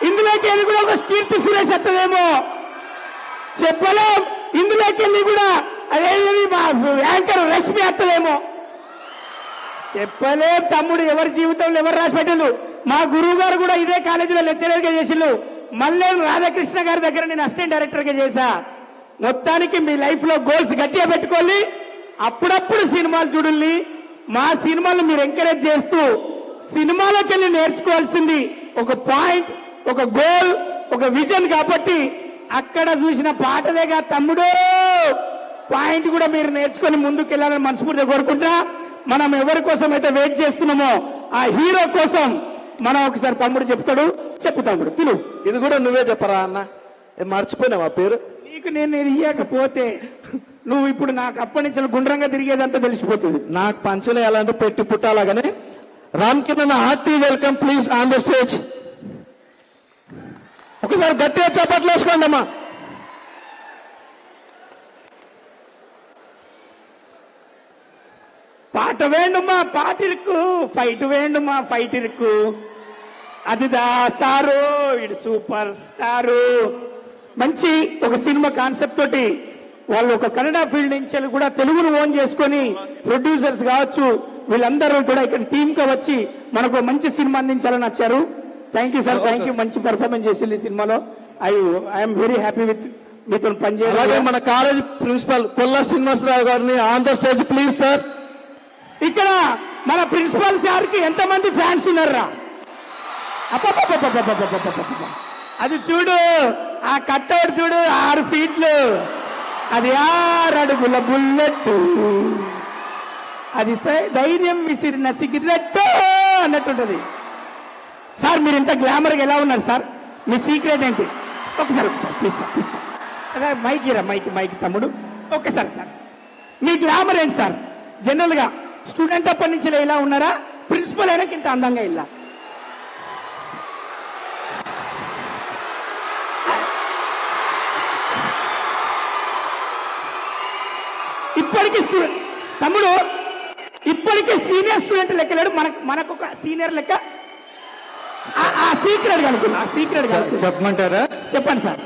ఇందులోకి వెళ్ళి కూడా ఒక కీర్తి సురేష్ అత్తడేమో, చెప్పలేం ఇందులోకి వెళ్ళి కూడా అదేది మా యాంకర్ రష్మి అత్తడేమో, చెప్పలేం. తమ్ముడు ఎవరి జీవితంలో ఎవరు రాసి పెట్టిండు. మా గురువు గారు కూడా ఇదే కాలేజీలో లెక్చరర్ గా చేసిండు. మళ్ళీ రాధాకృష్ణ గారి దగ్గర నేను అసిస్టెంట్ డైరెక్టర్ గా చేశా. మొత్తానికి మీ లైఫ్ లో గోల్స్ గట్టిగా పెట్టుకోవాలి, అప్పుడప్పుడు సినిమాలు చూడండి. మా సినిమాలు మీరు ఎంకరేజ్ చేస్తూ సినిమాలోకి వెళ్ళి నేర్చుకోవాల్సింది ఒక పాయింట్, ఒక గోల్, ఒక విజన్. కాబట్టి అక్కడ చూసిన పాటలేగా తమ్ముడు, పాయింట్ కూడా మీరు నేర్చుకొని ముందుకు వెళ్ళాలని మనస్ఫూర్తిగా కోరుకుంటా. మనం ఎవరి కోసం అయితే వెయిట్ చేస్తున్నామో ఆ హీరో కోసం మనం ఒకసారి తమ్ముడు చెప్తాడు. చెప్పు తమ్ముడు, పిలు. ఇది కూడా నువ్వే చెప్పరా అన్న, మర్చిపోయినావా పేరు? నీకు నేను ఇయ్యకపోతే నువ్వు ఇప్పుడు నాకు అప్పటి నుంచి గుండ్రంగా తిరిగేదంతా తెలిసిపోతుంది. నాకు పంచలు ఎలాంటి పెట్టి పుట్టాలాగానే. Ram Kiran hearty welcome please on the stage. ఒకసారి గట్టిగా చప్పట్లు వేసుకోండి అమ్మా. పాట వేండుమా పాటిరుకు, ఫైట్ వేండుమా ఫైట్ ఇరుకు, అది దాసారు ఇడు సూపర్ స్టారు. మంచి ఒక సినిమా కాన్సెప్ట్ తోటి వాళ్ళు ఒక కన్నడ ఫీల్డ్ నుంచి కూడా తెలుగును ఓన్ చేసుకొని ప్రొడ్యూసర్స్ కావచ్చు, వీళ్ళందరూ కూడా ఇక్కడ టీమ్ గా వచ్చి మనకు మంచి సినిమా అందించాలని వచ్చారు. Thank you sir, thank you. మంచి పర్ఫార్మెన్స్ చేసింది ఈ సినిమాలో. ఐఎమ్ వెరీ హ్యాపీ విత్ మీతో పనిచేయాలి. అలాగే మన కాలేజ్ ప్రిన్సిపల్ కొల్లా శ్రీనివాసరావు గారిని on the stage please sir. ఇక్కడ మన ప్రిన్సిపల్ సార్ కి ఎంతమంది ఫ్యాన్స్ ఉన్నారా? అది చూడు, ఆ కట్అవుట్ చూడు, 6 ఫీట్లు, అది 6 అడుగుల బుల్లెట్. అది ధైర్యం విసిరిన సిగరెట్ అన్నట్టుంటది. సార్ మీరు ఇంత గ్లామర్గా ఎలా ఉన్నారు సార్? మీ సీక్రెట్ ఏంటి? ఒకసారి ప్లీజ్ సార్ మైక్ తమ్ముడు ఒక్కసారి సార్ మీ గ్లామర్ ఏంటి సార్? జనరల్ గా స్టూడెంట్ అప్పటి నుంచి ఇలా ఉన్నారా? ప్రిన్సిపల్ అయినాక ఇంత అందంగా ఇలా? ఇప్పటికీ స్టూడెంట్ తమ్ముడు ఇప్పటికే సీనియర్ స్టూడెంట్ లెక్కలేడు. మనకు ఒక సీనియర్ లెక్క. ఆ సీక్రెట్ కనుక్కున్నా. ఆ సీక్రెట్ చెప్పమంటారా? చెప్పండి సార్.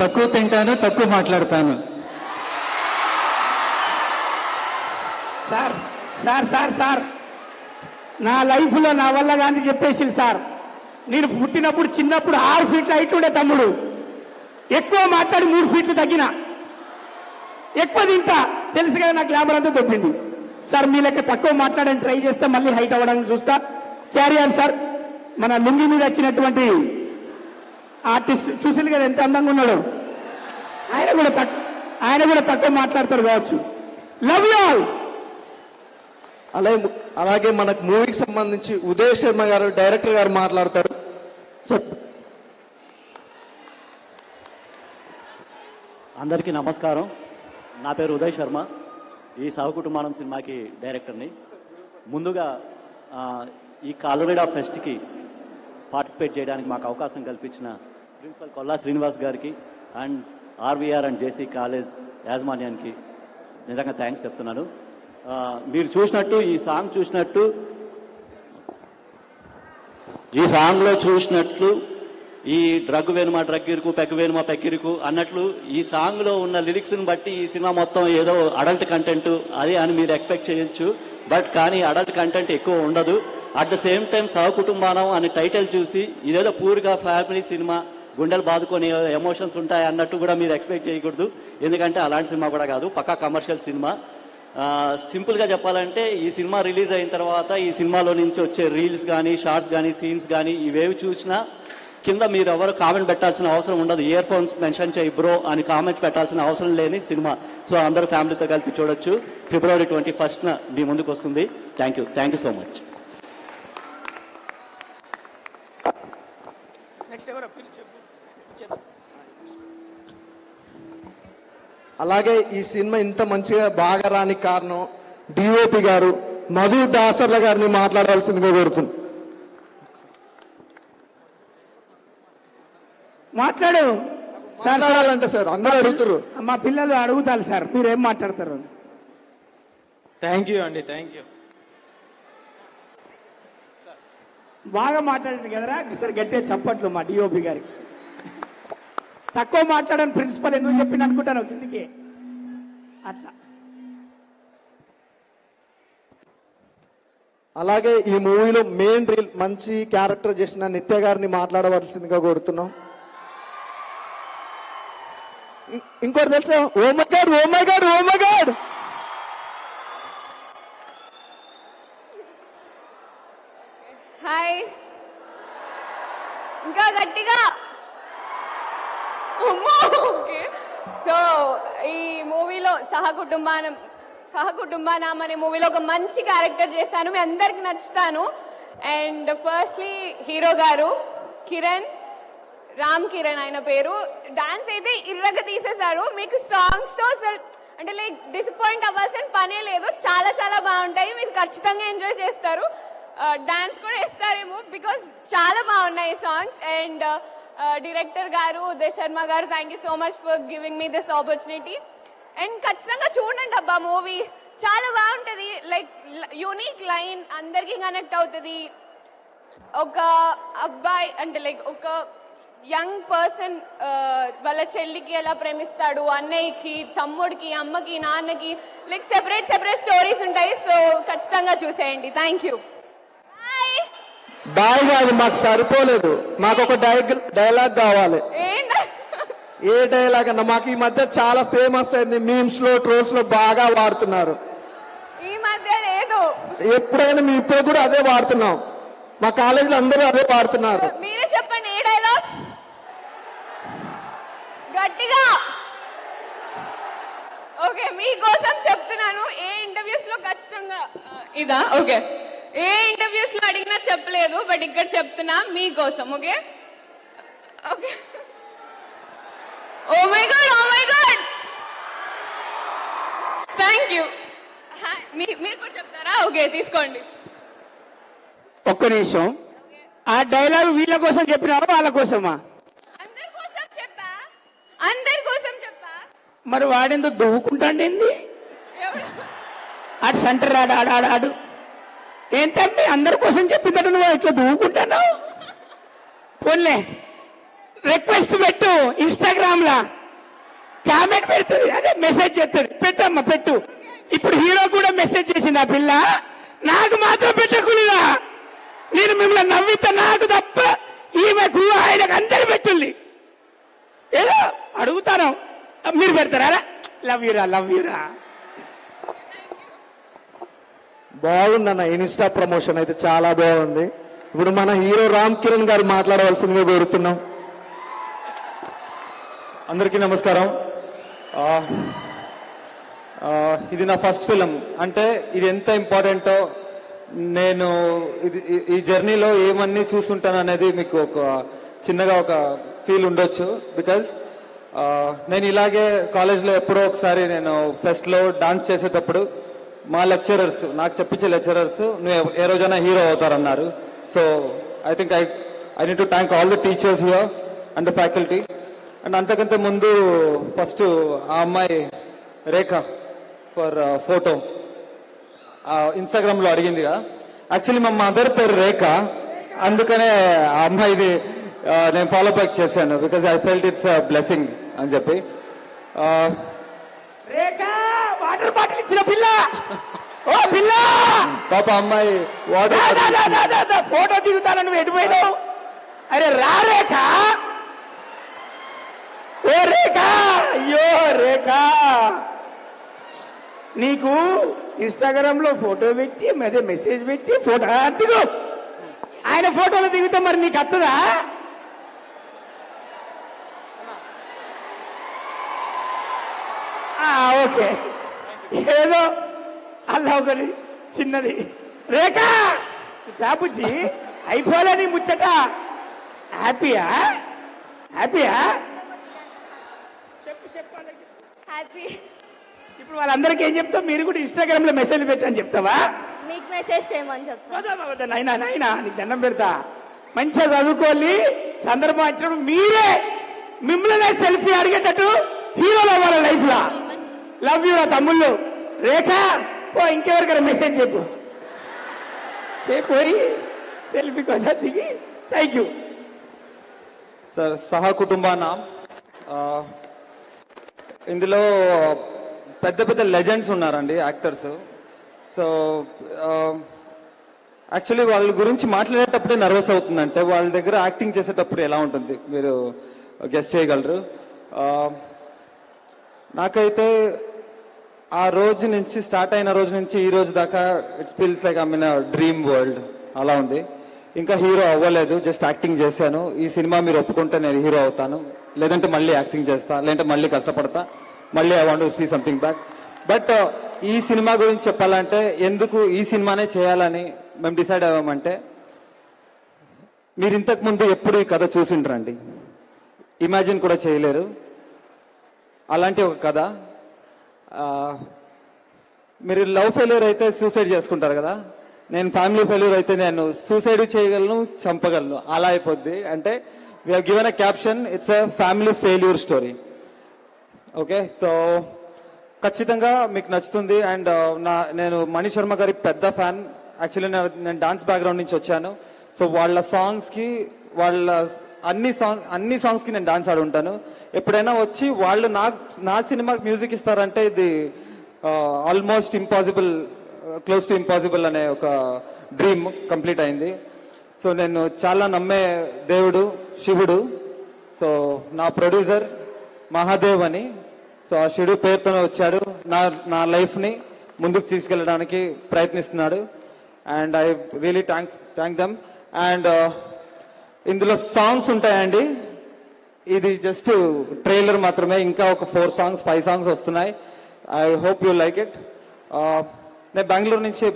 తక్కువ తింటాను, తక్కువ మాట్లాడతాను. సార్ సార్ సార్ సార్ నా లైఫ్ లో నా వల్ల గాంధీ చెప్పేసింది సార్. నేను పుట్టినప్పుడు చిన్నప్పుడు 6 ఫీట్ల హైట్ ఉండే తమ్ముడు. ఎక్కువ మాట్లాడి 3 ఫీట్లు తగ్గిన. ఎక్కువ తింటా తెలుసు కదా, నా గ్లామర్ అంతా దొబ్బింది సార్. మీ లెక్క తక్కువ మాట్లాడని ట్రై చేస్తే మళ్ళీ హైట్ అవ్వడానికి చూస్తా. Carry on sir. మన లుంగి మీద వచ్చినటువంటి ఆర్టిస్ట్ చూసింది కదా ఎంత అందంగా ఉన్నాడు. ఆయన కూడా తక్కువ మాట్లాడతారు కావచ్చు. Love you all. అలాగే మనకు మూవీకి సంబంధించి ఉదయ్ శర్మ గారు డైరెక్టర్ గారు మాట్లాడతారు. అందరికీ నమస్కారం. నా పేరు ఉదయ్ శర్మ. ఈ సహకుటుంబానం సినిమాకి డైరెక్టర్ని. ముందుగా ఈ కాలరీడా ఫెస్ట్కి పార్టిసిపేట్ చేయడానికి మాకు అవకాశం కల్పించిన ప్రిన్సిపల్ కొల్లా శ్రీనివాస్ గారికి and RVR and JC college యాజమాన్యానికి నిజంగా థ్యాంక్స్ చెప్తున్నాను. మీరు చూసినట్టు ఈ సాంగ్లో చూసినట్లు ఈ డ్రగ్ వేనుమా డ్రగ్ ఇరుకు, పెగ్ వేనుమా పెక్కిరుకు అన్నట్లు ఈ సాంగ్లో ఉన్న లిరిక్స్ని బట్టి ఈ సినిమా మొత్తం ఏదో అడల్ట్ కంటెంట్ అది అని మీరు ఎక్స్పెక్ట్ చేయొచ్చు. బట్ కానీ అడల్ట్ కంటెంట్ ఎక్కువ ఉండదు. అట్ ద సేమ్ టైం సహకుటుంబానం అనే టైటిల్ చూసి ఇదేదో పూర్గా ఫ్యామిలీ సినిమా, గుండెలు బాదుకొని ఎమోషన్స్ ఉంటాయి అన్నట్టు కూడా మీరు ఎక్స్పెక్ట్ చేయకూడదు. ఎందుకంటే అలాంటి సినిమా కూడా కాదు, పక్కా కమర్షియల్ సినిమా. సింపుల్గా చెప్పాలంటే ఈ సినిమా రిలీజ్ అయిన తర్వాత ఈ సినిమాలో నుంచి వచ్చే రీల్స్ కానీ, షార్ట్స్ కానీ, సీన్స్ కానీ ఇవేవి చూసినా కింద మీరు ఎవరు కామెంట్ పెట్టాల్సిన అవసరం ఉండదు. ఇయర్ ఫోన్స్ మెన్షన్ చేయి బ్రో అని కామెంట్ పెట్టాల్సిన అవసరం లేని సినిమా. సో అందరూ ఫ్యామిలీతో కలిపి చూడొచ్చు. February 21st మీ ముందుకు వస్తుంది. Thank you so much. అలాగే ఈ సినిమా ఇంత మంచిగా బాగా రానికి కారణం డిఓపి గారు మధు దాసర్ల గారిని మాట్లాడాల్సిందిగా కోరుతుంది. మాట్లాడాలంటే సార్ అందరూ అడుగుతారు. మా పిల్లలు అడుగుతారు సార్, మీరు ఏం మాట్లాడతారు? థ్యాంక్ యూ అండి, థ్యాంక్ యూ. బాగా మాట్లాడండి కదరా సార్, గట్టిగా చప్పట్లు మా డిఓపి గారికి. తక్కువ మాట్లాడని ప్రిన్సిపల్ ఎందుకు చెప్పింది అనుకుంటాను కిందికి అట్లా. అలాగే ఈ మూవీలో మెయిన్ రీల్ మంచి క్యారెక్టర్ చేసిన నిత్య గారిని మాట్లాడవలసిందిగా కోరుతున్నాం. ఇంకోటి తెలుసా? Oh my god, oh my god, oh my god. Hi, ఇంకా గట్టిగా. ఓకే, సో ఈ మూవీలో సహకుటుంబానం అనే మూవీలో ఒక మంచి క్యారెక్టర్ చేశాను. మీ అందరికి నచ్చుతాను. అండ్ ఫస్ట్లీ హీరో గారు రామ్ కిరణ్ ఆయన పేరు. డాన్స్ అయితే ఇర్రగా తీసేశారు. మీకు సాంగ్స్ తో అసలు అంటే లైక్ డిసప్పాయింట్ అవ్వాల్సిన పనే లేదు. చాలా చాలా బాగుంటాయి, మీరు ఖచ్చితంగా ఎంజాయ్ చేస్తారు. డాన్స్ కూడా వేస్తారేమో, బికాస్ చాలా బాగున్నాయి సాంగ్స్. అండ్ డైరెక్టర్ గారు ఉదయ్ శర్మ గారు, thank you so much for giving me this opportunity. And ఖచ్చితంగా చూడండి అబ్బా, మూవీ చాలా బాగుంటుంది. లైక్ యూనిక్ లైన్, అందరికీ కనెక్ట్ అవుతుంది. ఒక అబ్బాయి అంటే లైక్ ఒక యంగ్ పర్సన్ వాళ్ళ చెల్లికి ఎలా ప్రేమిస్తాడు, అన్నయ్యకి, తమ్ముడికి, అమ్మకి, నాన్నకి, లైక్ సెపరేట్ స్టోరీస్ ఉంటాయి. సో ఖచ్చితంగా చూసేయండి. Thank you. బాయ్ కాదు, మాకు సరిపోలేదు. మాకు ఒక డైలాగ్ కావాలి. ఏ డైలాగ్ అన్న? మాకు ఈ మధ్య చాలా ఫేమస్ అయింది, మీమ్స్ లో, ట్రోల్స్ లో బాగా వాడుతున్నారు. ఈ మధ్య లేదు, ఎప్పుడైనా మేము ఇప్పుడు కూడా అదే వాడుతున్నాం. మా కాలేజీలో అందరూ అదే వాడుతున్నారు. మీరే చెప్పండి ఏ డైలాగ్ గట్టిగా. ఓకే, మీకోసం చెప్తున్నాను. ఏ ఇంటర్వ్యూస్ లో ఖచ్చితంగా వస్తుందా ఇదా ఓకే ఏ ఇంటర్వ్యూస్ లో అడిగినా చెప్పలేదు బట్ ఇక్కడ చెప్తున్నా మీకోసం okay okay oh my god thank you మీరు కూడా చెప్తారా ఓకే తీసుకోండి ఒక్క నిమిషం ఆ డైలాగ్ వీళ్ళ కోసం చెప్పినావా వాళ్ళ కోసమా అందరి కోసం చెప్పా మరి వాడెందుకు దువ్వుకుంటాండి ఆడు సెంటర్ ఆడు ఏం తప్పి అందరి కోసం చెప్పిందట నువ్వు ఇట్లా దువ్వుకుంటున్నావు పోన్లే రిక్వెస్ట్ పెట్టు ఇన్స్టాగ్రామ్ లా కామెంట్ పెడుతుంది అదే మెసేజ్ చేస్తుంది పెట్టమ్మా పెట్టు ఇప్పుడు హీరో కూడా మెసేజ్ చేసింది ఆ పిల్ల నాకు మాత్రం పెట్టకులేదా నేను మిమ్మల్ని నవ్వితే నాకు తప్ప ఈమెకు ఆయనకు అందరు పెట్టుంది ఏదో అడుగుతాను మీరు పెడతారా లవ్ యూరా బాగుందన్న ఇన్స్టా ప్రమోషన్ అయితే చాలా బాగుంది. ఇప్పుడు మన హీరో రామ్ చరణ్ గారు మాట్లాడవలసిందిగా కోరుతున్నాం. అందరికీ నమస్కారం. ఇది నా ఫస్ట్ ఫిలిం. అంటే ఇది ఎంత ఇంపార్టెంటో నేను ఈ జర్నీలో ఏమన్నీ చూస్తుంటాను అనేది మీకు ఒక చిన్నగా ఒక ఫీల్ ఉండొచ్చు. బికాజ్ నేను ఇలాగే కాలేజ్లో ఎప్పుడో ఒకసారి నేను ఫెస్ట్లో డాన్స్ చేసేటప్పుడు మా లెక్చరర్స్ నాకు చెప్పించే లెక్చరర్స్ నువ్వు ఏ రోజైనా హీరో అవుతారన్నారు. So I think I need to thank all the teachers here and the faculty. And అంతకంటే ముందు ఫస్ట్ ఆ అమ్మాయి రేఖ ఫర్ ఫోటో ఇన్స్టాగ్రామ్లో అడిగింది కదా. యాక్చువల్లీ మా మదర్ పేరు రేఖ, అందుకనే ఆ అమ్మాయిది నేను ఫాలో బ్యాక్ చేశాను. Because I felt it's blessing అని చెప్పి. రేఖ వాటర్ బాటిల్ ఇచ్చిన పిల్ల ఓ పిల్ల పాప అమ్మాయి వాటర్ ఫోటో దిగుతాను నువ్వు ఎటుపోయినావు. అరే రా రేఖ ఓ రేఖ అయ్యో రేఖ నీకు ఇన్స్టాగ్రామ్ లో ఫోటో పెట్టి అదే మెసేజ్ పెట్టి ఫోటో దిగు ఆయన ఫోటోలు దిగుతా మరి నీకు అత్తదా. ఓకే ఏదో అలా ఒకటి చిన్నది రేఖ చాపుచ్చి అయిపోలే నీ ముచ్చట. హ్యాపీయా హ్యాపీ. ఇప్పుడు వాళ్ళందరికీ ఏం చెప్తావు? మీరు కూడా ఇన్స్టాగ్రామ్ లో మెసేజ్ పెట్టని చెప్తావా? మీకు మెసేజ్ చేయమని చెప్తా. నైనా నీకు దండం పెడతా. మంచిగా చదువుకోవాలి, సందర్భం వచ్చినప్పుడు మీరే మిమ్మల్ని సెల్ఫీ అడిగేటట్టు హీరోలు అవ్వాలి లైఫ్ లా. లవ్ యూ రా తమ్ముళ్ళు. రేఖ ఓ ఇంకెవరికైనా మెసేజ్ చెప్పి సెల్ఫీ కోసం దిగి థ్యాంక్ యూ సార్. సహా కుటుంబానా ఇందులో పెద్ద పెద్ద లెజెండ్స్ ఉన్నారండి, యాక్టర్స్. సో యాక్చువల్లీ వాళ్ళ గురించి మాట్లాడేటప్పుడే నర్వస్ అవుతుందంటే వాళ్ళ దగ్గర యాక్టింగ్ చేసేటప్పుడు ఎలా ఉంటుంది మీరు గెస్ట్ చేయగలరు. నాకైతే ఆ రోజు నుంచి స్టార్ట్ అయిన రోజు నుంచి ఈ రోజు దాకా it's feels like I mean dream world అలా ఉంది. ఇంకా హీరో అవ్వలేదు, జస్ట్ యాక్టింగ్ చేశాను. ఈ సినిమా మీరు ఒప్పుకుంటే నేను హీరో అవుతాను, లేదంటే మళ్ళీ యాక్టింగ్ చేస్తా, లేదంటే మళ్ళీ కష్టపడతా, మళ్ళీ I want to see something back. But ఈ సినిమా గురించి చెప్పాలంటే ఎందుకు ఈ సినిమానే చేయాలని మేము డిసైడ్ అయ్యామంటే, మీరు ఇంతకు ముందు ఎప్పుడు ఈ కథ చూసిండ్రండి, ఇమాజిన్ కూడా చేయలేరు అలాంటి ఒక కథ. మీరు లవ్ ఫెయిల్యూర్ అయితే సూసైడ్ చేసుకుంటారు కదా, నేను ఫ్యామిలీ ఫెయిల్యూర్ అయితే నేను సూసైడ్ చేయగలను, చంపగలను, అలా అయిపోద్ది. అంటే we have given a caption, it's a family failure story. Okay, so ఖచ్చితంగా మీకు నచ్చుతుంది. అండ్ నేను మణి శర్మ గారి పెద్ద ఫ్యాన్. యాక్చువల్లీ నేను డాన్స్ బ్యాక్గ్రౌండ్ నుంచి వచ్చాను. సో వాళ్ళ సాంగ్స్కి వాళ్ళ అన్ని సాంగ్స్కి నేను డాన్స్ ఆడి ఉంటాను. ఎప్పుడైనా వచ్చి వాళ్ళు నా సినిమాకి మ్యూజిక్ ఇస్తారంటే ఇది almost impossible, close to impossible అనే ఒక డ్రీమ్ కంప్లీట్ అయింది. సో నేను చాలా నమ్మే దేవుడు శివుడు. సో నా ప్రొడ్యూసర్ మహాదేవ్ అని, సో ఆ శివుడు పేరుతోనే వచ్చాడు, నా లైఫ్ని ముందుకు తీసుకెళ్ళడానికి ప్రయత్నిస్తున్నాడు. And I really thank dum. And ఇందులో సాంగ్స్ ఉంటాయండి, ఇది జస్ట్ ట్రైలర్ మాత్రమే. ఇంకా ఒక 4 సాంగ్స్ 5 సాంగ్స్ వస్తున్నాయి. I hope you like it. నేను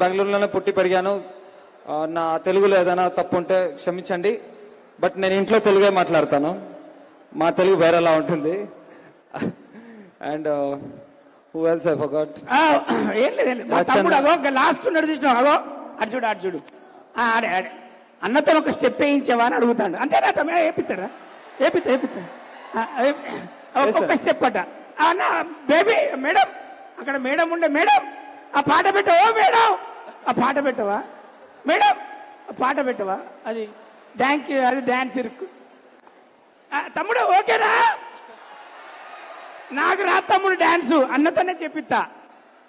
బెంగళూరులోనే పుట్టి పెరిగాను. నా తెలుగులో ఏదైనా తప్పు ఉంటే క్షమించండి. బట్ నేను ఇంట్లో తెలుగే మాట్లాడతాను. మా తెలుగు వేరేలా ఉంటుంది. And who else I forgot. ఏం లేదు, మా తమ్ముడు అగో లాస్ట్ ఉన్నాడు చూసినావు, అగో అటు చూడు ఆడే అన్నతో ఒక స్టెప్ వేయించావా అని అడుగుతాడు. అంతేనా తమ్మ? ఏపిస్తాడా? ఏపిస్తా ఒక్క స్టెప్ అట. అన్న బేబీ మేడం, అక్కడ మేడం ఉండే, మేడం ఆ పాట పెట్టవా? మేడం ఆ పాట పెట్టవా? మేడం ఆ పాట పెట్టవా? అది అది డాన్స్ ఇరుక్కు. తమ్ముడు ఓకేనా? నాకు రా తమ్ముడు డాన్సు, అన్నతోనే చెప్పిస్తా.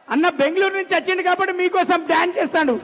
అన్న బెంగళూరు నుంచి వచ్చిండు కాబట్టి మీకోసం డాన్స్ చేస్తాడు.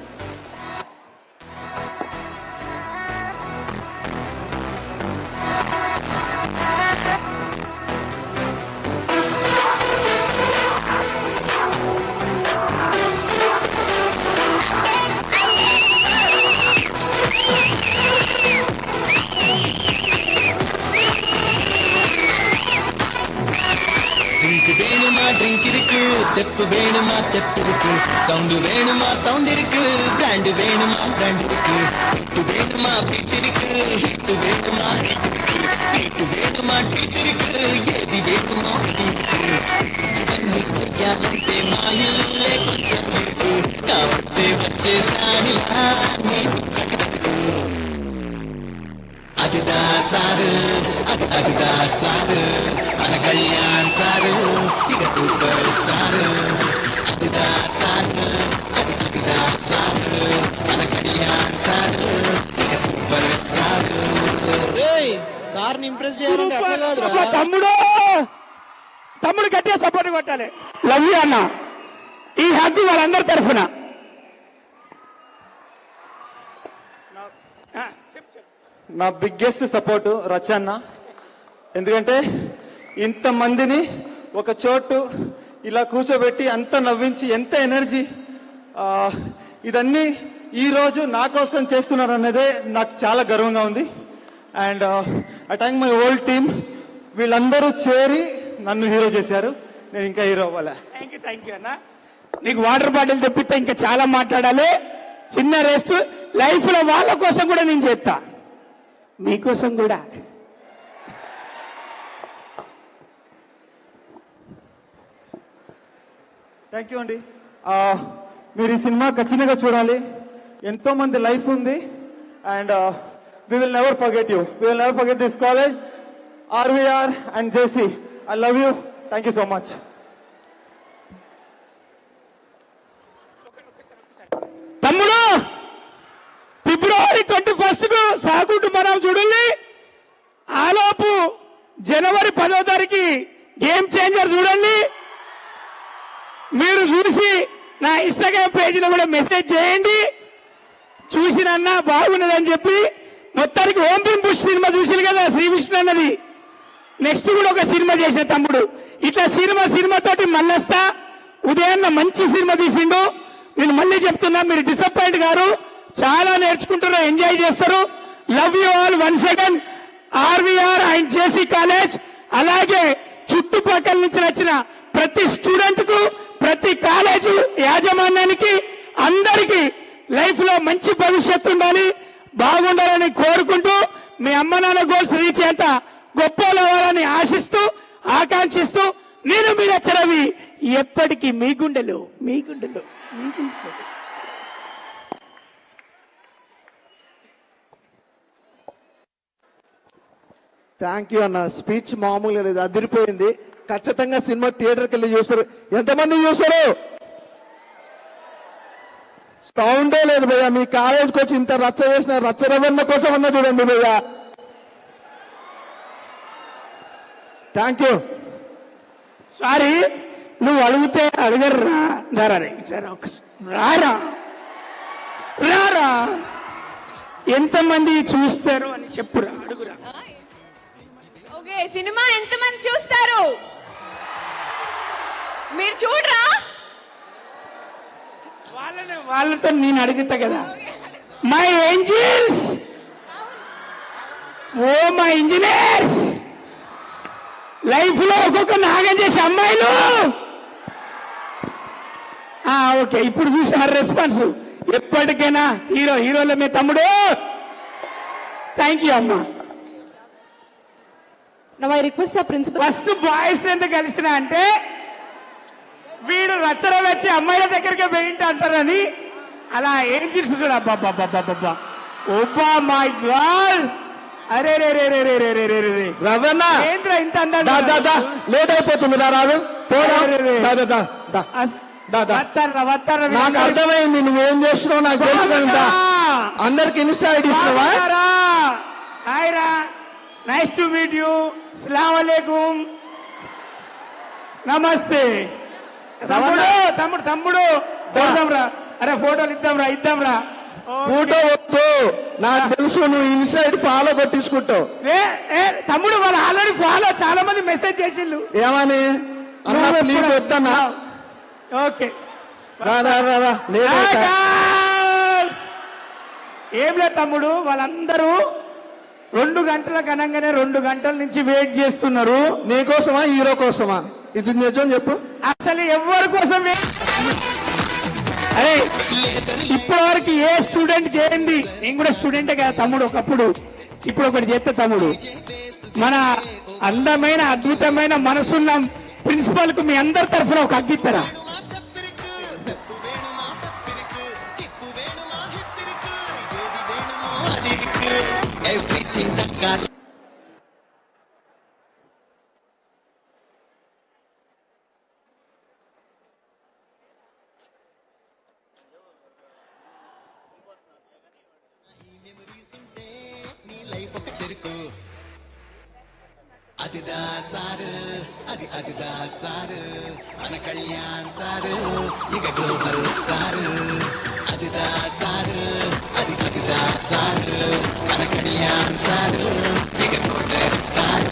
ட்ரிங்க் இருக்கு, ஸ்டெப் வேணுமா ஸ்டெப் இருக்கு, சவுண்ட் வேணுமா சவுண்ட் இருக்கு, பிராண்ட் வேணுமா பிராண்ட் இருக்கு, ஹிட் வேணுமா பீட் இருக்கு, ஹிட் வேணுமா ஹிட் இருக்கு, பீட் வேணுமா பீட் இருக்கு, ஏதி வேணுமா இருக்கு. ఇవన్నీ చెయ్యాలంటే మా ఇల్లే కొంచెం ఇருக்கு, కాబట్టి వచ్చేసాని அதுதா சாரு, அதுதா சாரு, మన కళ్యాణ్ సారు ఇక సూపర్ స్టార్. அதுதா సారు, அதுதா సారు, మన కళ్యాణ్ సారు ఇక సూపర్ స్టార్. సార్ని ఇంప్రెస్ చేయాలంటే తమ్ముడు గట్టిగా సపోర్ట్ కొట్టాలి. లవ్ యూ అన్న. ఈ హక్కు వాళ్ళందరి తరఫున. నా బిగ్గెస్ట్ సపోర్టు రచన్న. ఎందుకంటే ఇంతమందిని ఒక చోటు ఇలా కూర్చోబెట్టి అంత నవ్వించి ఎంత ఎనర్జీ, ఇదన్నీ ఈరోజు నా కోసం చేస్తున్నారు అనేదే నాకు చాలా గర్వంగా ఉంది. And I thank my whole team. వీళ్ళందరూ చేరి నన్ను హీరో చేశారు. నేను ఇంకా హీరో అవ్వాలి. థ్యాంక్ యూ అన్న. నీకు వాటర్ బాటిల్ తెప్పిస్తే ఇంకా చాలా మాట్లాడాలి. చిన్న రెస్ట్. లైఫ్ లో వాళ్ళ కోసం కూడా నేను చేస్తా, మీకోసం కూడా. థ్యాంక్ యూ అండి. మీరు ఈ సినిమా ఖచ్చితంగా చూడాలి. ఎంతో మంది లైఫ్ ఉంది. And we will never forget you. We will never forget this college, RVR and JC. I love you. Thank you so much. తమ్ముడు ఫిబ్రవరి 21 సహకుటుంబం చూడండి. ఆలోపు జనవరి 10వ తారీఖు గేమ్ చేంజర్ చూడండి. మీరు చూసి నా ఇన్స్టాగ్రామ్ పేజీలో కూడా మెసేజ్ చేయండి. చూసినన్నా బాగున్నదని చెప్పి. మొత్తానికి ఓం భీమ్ బుష్ సినిమా చూసిన కదా, శ్రీ విష్ణు అన్నది. నెక్స్ట్ కూడా ఒక సినిమా చేసిన తమ్ముడు. ఇట్లా సినిమాతోటి మళ్ళొస్తా. ఉదయాన్న మంచి సినిమా తీసిండు. నేను మళ్ళీ చెప్తున్నా, మీరు డిసప్పాయింట్ గారు. చాలా నేర్చుకుంటారు, ఎంజాయ్ చేస్తారు. Love you all once again. RVR and JC college, అలాగే చుట్టుపక్కల నుంచి వచ్చిన ప్రతి స్టూడెంట్ కు, ప్రతి కాలేజీ యాజమాన్యానికి, అందరికీ లైఫ్ లో మంచి భవిష్యత్తు ఉండాలి, బాగుండాలని కోరుకుంటూ, మీ అమ్మ నాన్న గోల్స్ రీచ్ అయ్యేంత గొప్ప అవ్వాలని ఆశిస్తూ, ఆకాంక్షిస్తూ, నేను మీ రవి ఎప్పటికీ మీ గుండెలు. థ్యాంక్ యూ అన్న. స్పీచ్ మామూలుగా లేదు, అదిరిపోయింది. ఖచ్చితంగా సినిమా థియేటర్కి వెళ్ళి చూస్తారు. ఎంతమంది చూస్తారు? సౌండే లేదు భయ్యా. మీ కాలేజ్కి వచ్చి ఇంత రచ్చ చేసిన రచ్చరవన్న కోసం అన్న చూడండి భయ్యా. Thank you. సారీ, నువ్వు అడిగితే అడగరు. రారా ఎంతమంది చూస్తారు అని చెప్పురా, అడుగురా. ఓకే, సినిమా ఎంతమంది చూస్తారు? మీరు చూడరా? వాళ్ళతో నేను అడుగుతా కదా. My angels, oh my engineers, life లో ఒక్కొక్క నాగం చేసే అమ్మాయిలు, ఓకే, ఇప్పుడు చూసిన రెస్పాన్స్. ఎప్పటికైనా హీరోల మీ తమ్ముడు. థ్యాంక్ యూ అమ్మా. I request principal. First boys ఎందుకు కలిసిన అంటే వీడు రచ్చన వచ్చి అమ్మాయిల దగ్గరికి వెయింట్ అంటారని అలా ఏం చేసి చూడ. అబ్బా ఓబ్బా మై గాడ్. అరే రే రే రే రే రే రే రే రే రవణ ఏంద్ర ఇంత అందంగా లేట్ అయిపోతుంది రాదు. నాకు అర్థమైంది నువ్వేం చేస్తున్నావు నాకు తెలుసు. అందరికి ఇన్స్టా ఐడి ఇస్తున్నావా? హాయ్ రా, నైస్ టు మీట్ యూ, అస్సలాము అలైకుం, నమస్తే. తమ్ముడు రా. అరే ఫోటోలు ఇద్దాంరా. ఫోటో వద్దు, నాకు తెలుసు నువ్వు ఇన్స్టా ఐడి ఫాలో కొట్టించుకుంటావు. తమ్ముడు వాళ్ళు ఆల్రెడీ ఫాలో, చాలా మంది మెసేజ్ చేసిండు. ఏమని అన్నా ప్లీజ్ వద్దన్నా. ఓకే ఏం లేదు తమ్ముడు, వాళ్ళందరూ 2 గంటలకు అనగానే 2 గంటల నుంచి వెయిట్ చేస్తున్నారు. నీకోసమా హీరో కోసమా? ఇది నిజం చెప్పు. అసలు ఎవరి కోసం? అరే ఇప్పటి వరకు ఏ స్టూడెంట్ చేయండి. నేను కూడా స్టూడెంటే కదా తమ్ముడు ఒకప్పుడు. ఇప్పుడు ఒకటి చేస్తే తమ్ముడు, మన అందమైన అద్భుతమైన మనసున్న ప్రిన్సిపల్ కు మీ అందరి తరఫున ఒక అగ్గిస్తారా? అదిదా సారు అదిదా సారు మన కళ్యాణ్ సారు ఇక గ్లోబల్ స్టార్. అదిదా సారు అదిదా సారు మన కళ్యాణ్ సారు ఇక గ్లోబల్ స్టార్.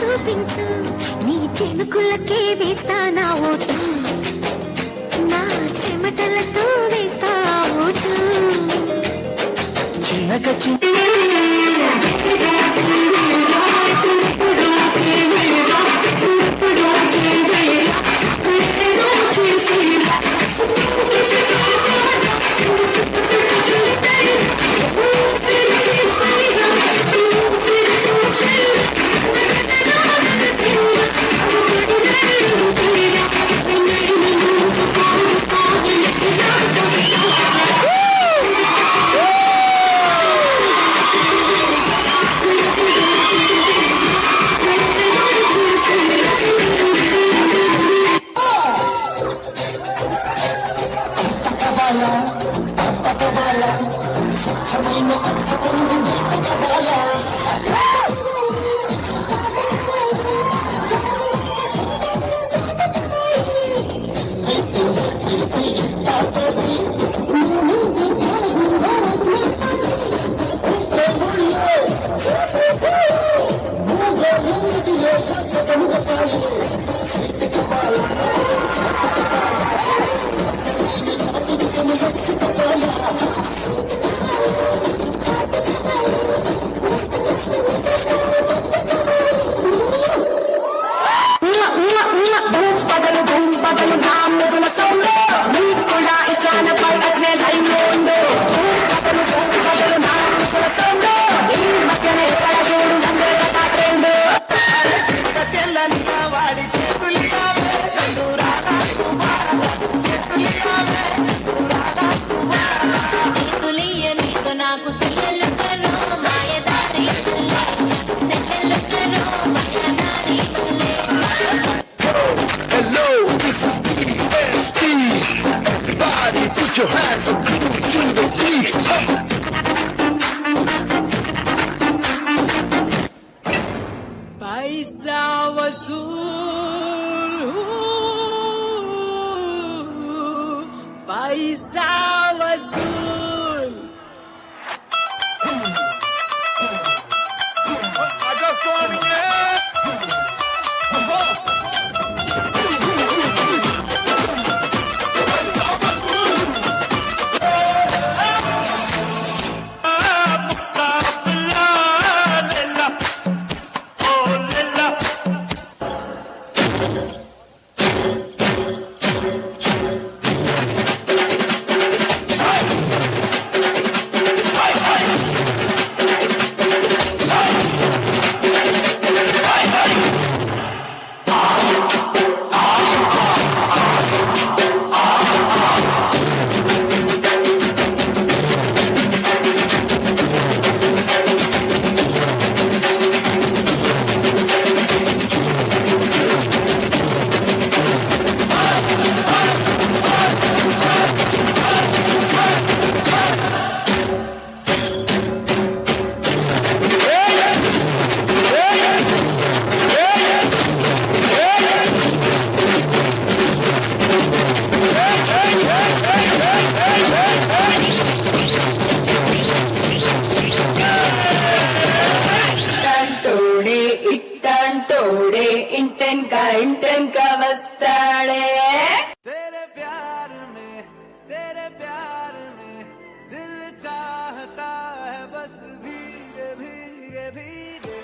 చూపించు నీ చెనుకులకే వేస్తానా ఓటు, నా చెమటలతో వేస్తా ఓటు. నాకు సెల్లెలు కరో మాయదారి పిల్లే, సెల్లెలు కరో మాయదారి పిల్లే. Hello, this is DST. Everybody put your hands up to the beat. पैसा वसूल, पैसा वसूल. ఇంకా ఇంటెంకా వస్తాడే तेरे प्यार में दिल चाहता है बस भीगे भीगे भीगे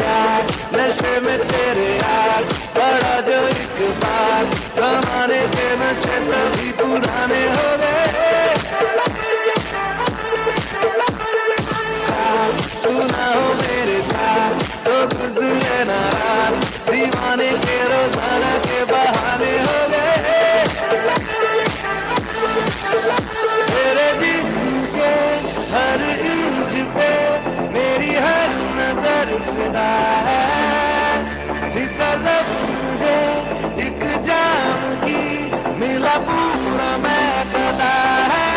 यार नशे में तेरे यार बड़ा जो एक बार जमाने के नशे सभी पुराने हो गए साथ तू ना हो मेरे साथ तो गुजरे ना रात दीवाने के रोजाना के बहाने हो गए तेरे जिस्म के हर इंच पे मेरी हर नजर फिदा है मुझे एक जाम की मिला पूरा मैं कदा है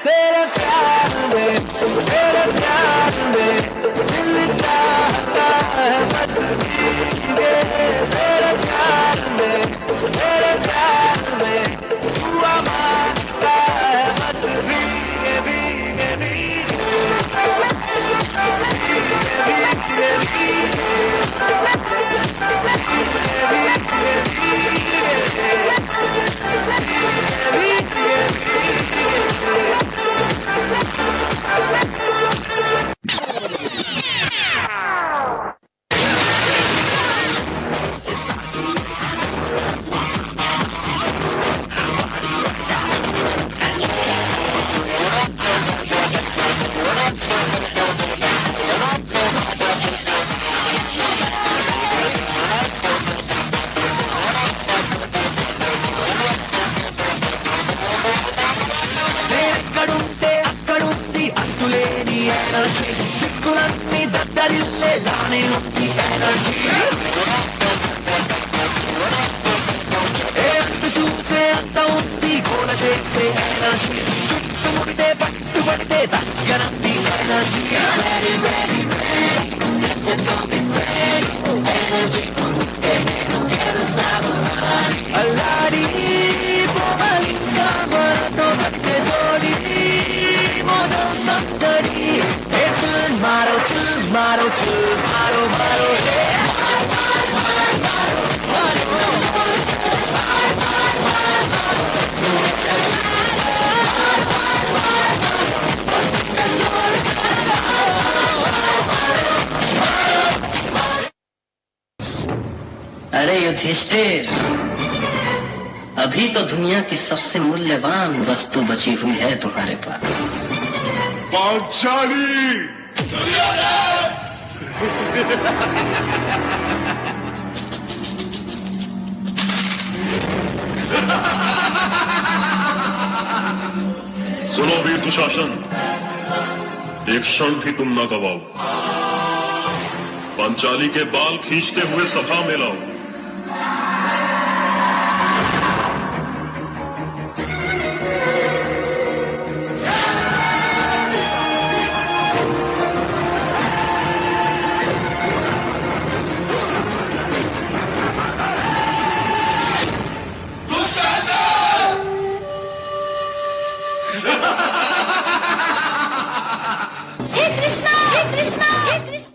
तेरे प्यार में दिल चाहता है बस भीगे तेरे प्यार में हुआ मांगता है बस भीगे भीगे भीगे भीगे ఎక్కడుంటే అక్కడుంది అంతులేని ఎనర్జీ దిక్కులన్నీ దద్దరిల్లే లానే ఉంది ఎనర్జీ ఏ అంతు చూసే అంత ఉంది గోల చేసే ఎనర్జీ చుట్టుముడితే పట్టుబడితే దగ్గరంది ఎనర్జీ అల్లాడి పోవలింకా మనతో మధ్య జోడి మోడల్ సందడి చిల్ మారో अरे युधिष्ठिर, अभी तो दुनिया की सबसे मूल्यवान वस्तु बची हुई है तुम्हारे पास। पांचाली सुनो वीर दुशासन, एक क्षण भी तुम न गवाओ। पांचाली के बाल खींचते हुए सभा में लाओ। हे कृष्णा हे कृष्णा हे कृष्णा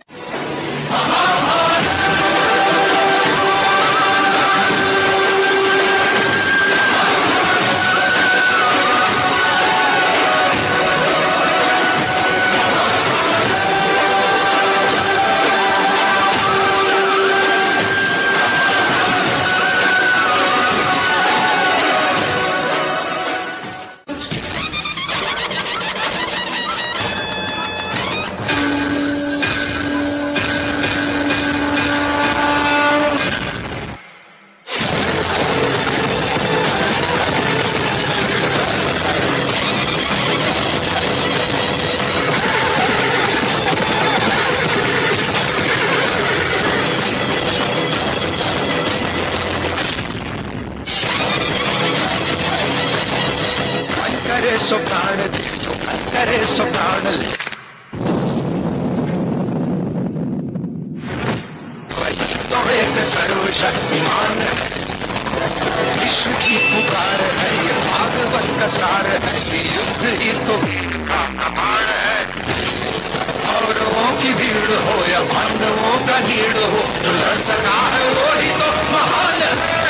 करे सो प्राण करे सो प्राण तो एक सर्वशक्तिमान विश्व की पुकार है ये भागवत का सार है ये युद्ध ही तो का कमाल है। कौरवों की भीड़ हो या पांडवों का नीड़ हो, जो लड़ सका है वो ही तो महान है।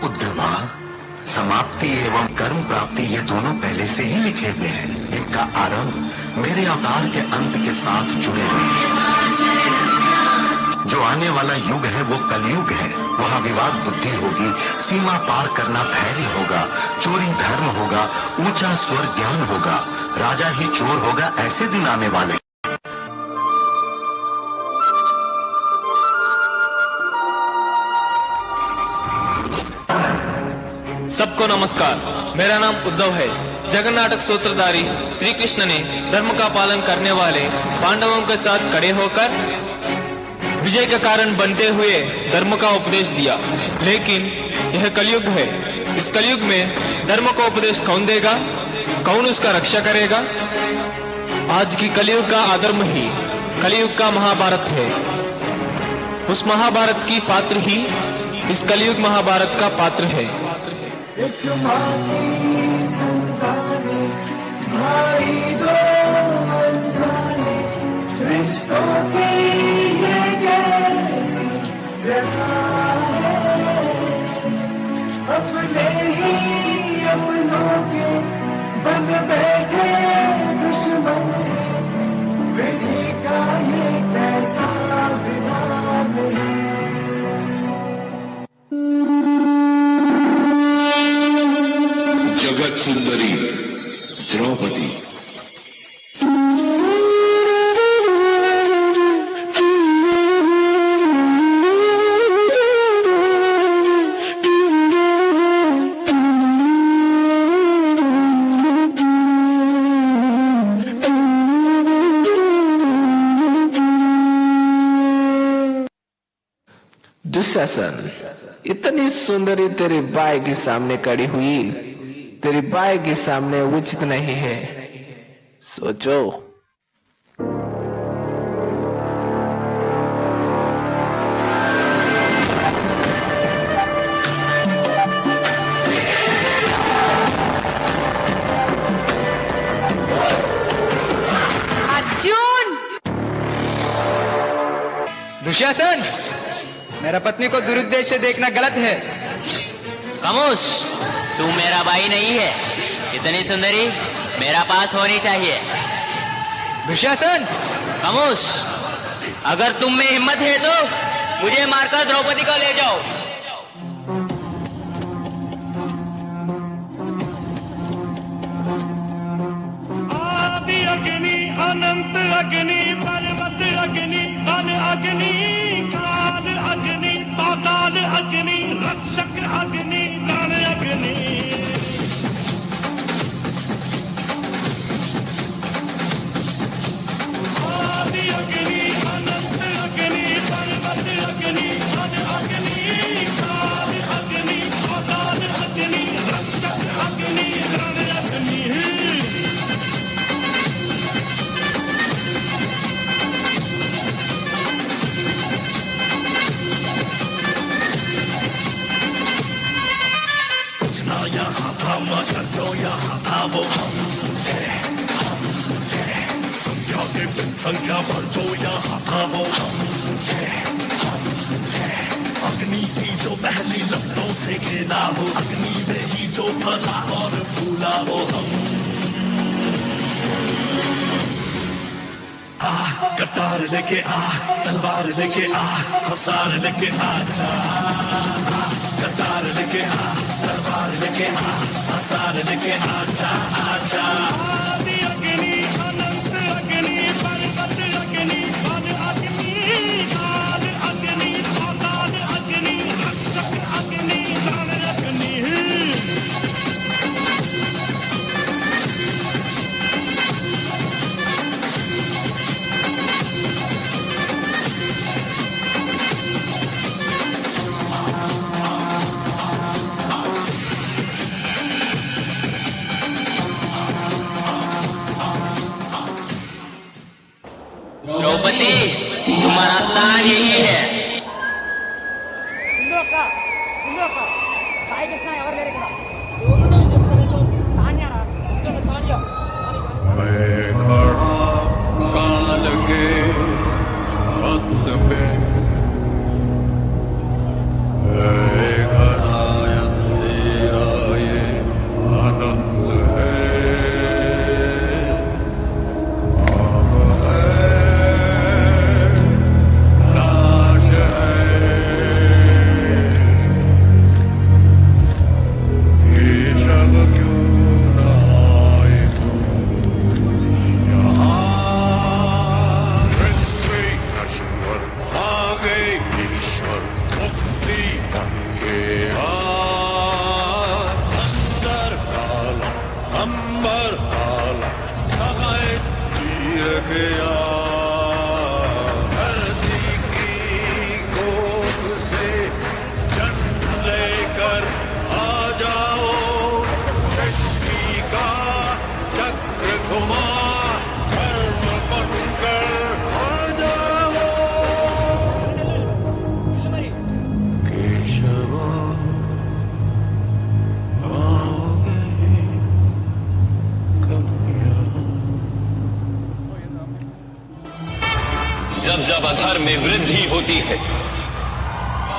उद्धवा, समाप्ति एवं कर्म प्राप्ति ये दोनों पहले से ही लिखे हुए हैं। इनका आरंभ मेरे अवतार के अंत के साथ जुड़े हुए हैं। जो आने वाला युग है वो कलयुग है। वहाँ विवाद बुद्धि होगी, सीमा पार करना धैर्य होगा, चोरी धर्म होगा, ऊंचा स्वर ज्ञान होगा, राजा ही चोर होगा। ऐसे दिन आने वाले। सबको नमस्कार, मेरा नाम उद्धव है। जगन्नाटक सूत्रधारी श्री कृष्ण ने धर्म का पालन करने वाले पांडवों के साथ खड़े होकर विजय का कारण बनते हुए धर्म का उपदेश दिया। लेकिन यह कलयुग है। इस कलयुग में धर्म का उपदेश कौन देगा, कौन उसका रक्षा करेगा? आज की कलयुग का अधर्म ही कलयुग का महाभारत है। उस महाभारत की पात्र ही इस कलयुग महाभारत का पात्र है। एक माँ की संताने, भाई दो अनजाने, रिश्तों की ये कैसी व्यथा है। अपने ही अपनों के बन बैठे दुश्मन है। विधि का ये कैसा विधान है। जगत सुंदरी द्रौपदी। दुशासन, इतनी सुंदरी तेरी बाई के सामने खड़ी हुई, तेरी बाई के सामने उचित नहीं है। सोचो। अर्जुन! दुशासन, मेरा पत्नी को दुरुद्देश्य से देखना गलत है। खामोश, तू मेरा भाई नहीं है। इतनी सुंदरी मेरा पास होनी चाहिए। दुशासन! खामोश, अगर तुम में हिम्मत है तो मुझे मारकर द्रौपदी को ले जाओ। आदि अग्नि, अनंत अग्नि, पर्वत अग्नि, अन अग्नि, काल अग्नि, पाताल अग्नि, रक्षक अग्नि, प्राण अग्नि। आदि अग्नि, अनंत अग्नि, पर्वत अग्नि, अन अग्नि, काल अग्नि, पाताल अग्नि, रक्षक अग्नि, प्राण अग्नि। यहाँ था मगर जो यहाँ था वो हम थे। संख्या के बिन संख्या पर जो यहाँ था वो हम थे। अग्नि की जो पहली लपटों से खेला हो, अग्नि में ही जो फला और फूला वो हम। आ कटार लेके आ, तलवार लेके आ, हसार लेके आ जा। कटार लेके आ, तलवार लेके आ, हसार लेके आजा आजा। आदि अग्नि, अनंत अग्नि, पर्वत अग्नि, अन अग्नि, काल अग्नि, पाताल अग्नि, रक्षक अग्नि, प्राण अग्नि। द्रौपदी, तुम्हारा स्थान यही है। ఎవరు లేరు ఇక్కడ मैं खड़ा काल के अंत पे घनायत तेरा ये अनंत है आप है नाश है केशव क्यों न आए तू यहाँ पृथ्वी नश्वर आगे ईश्वर मुक्ति के अंदर काला अंबर काला समय चीर गया धरती की गोद से जन्म लेकर आ जाओ सृष्टि का चक्र घुमा धर्म बनकर आ जाओ केशव आओगे कब जब जब अधर्म में वृद्धि होती है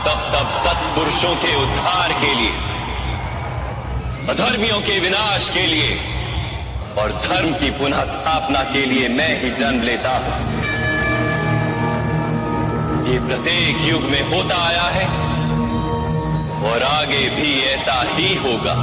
तब तब सत्पुरुषों के उद्धार के लिए, अधर्मियों के विनाश के लिए और धर्म की पुनः स्थापना के लिए मैं ही जन्म लेता हूं। ये प्रत्येक युग में होता आया है और आगे भी ऐसा ही होगा।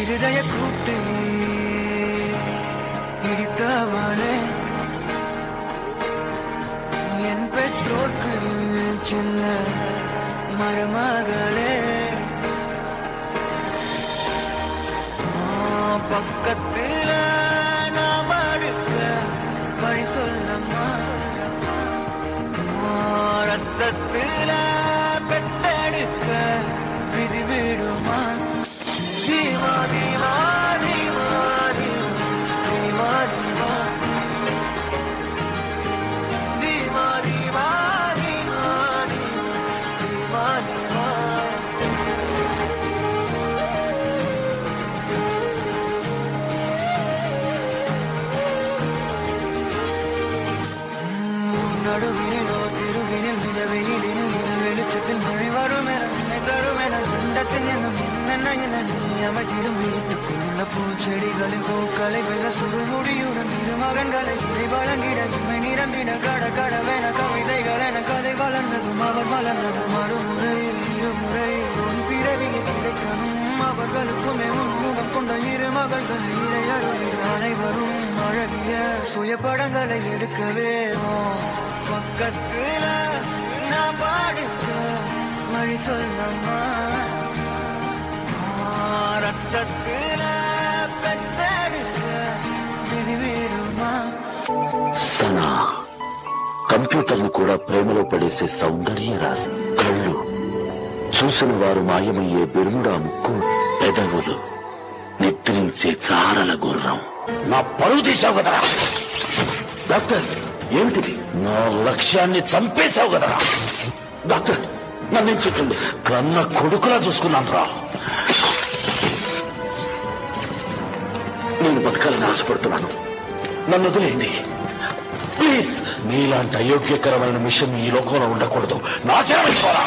ഹൃദയ കൂട്ടി ഇടിത്തവളെ എൻ പെട്രോർക്ക് ചൊല്ല മരുമകളെ பக்கத்துல நாம் அடுக்க வழி சொல்லம்மா ரத்தத்துல பெத்தெடுக்க விதி விடுமா தீமா தீமா தீமா தீமா தீமா நடுவினிலோ திருவினில் மிதவெயிலில் வெளிச்சத்தில் மழை வரும் என நினை தரும் என சண்டத்தில் என்னும் என்னென்ன நீ அமைத்திடும் வீட்டுக்குள்ள பூச்செடிகளின் பூக்களை வெள்ள சுருள் முடியுடன் திருமகன்களை இதை வழங்கிட இமை நிறந்திட கடவென கவிதைகள் என கதை வளர்ந்ததும் அவர் வளர்ந்ததும் மறுமுறை இருமுறை உன் பிறவியை கிடைக்கணும் அவர்களுக்குமே உன்முகம் கொண்ட இரு மகள்களை இறையருளிட அனைவரும் அழகிய சுயப்படங்களை எடுக்கவே பக்கத்துல நான் பாடுக்க வழி சொல்லம்மா ரத்தத்துல பெத்தெடுக்க விதி வேறுமா సనా కంప్యూటర్ను కూడా ప్రేమలో పడేసే సౌందర్య రాశి. కళ్ళు చూసిన వారు మాయమయ్యే బెరుముడా ముక్కు, పెదవులు నిద్రించే చారల గుర్రం. నా పరువు తీసావు కదరా డాక్టర్. ఏమిటిది? నా లక్ష్యాన్ని చంపేశావు కదరా డాక్టర్. నన్నేం చెప్పండి, కన్న కొడుకులా చూసుకున్నాను రా. నేను బతకాలని ఆశపడుతున్నాను, నన్ను వదిలేయండి ప్లీజ్. నీలాంటి అయోగ్యకరమైన మిషన్ ఈ లోకంలో ఉండకూడదు. నాశనం అయిపోరా.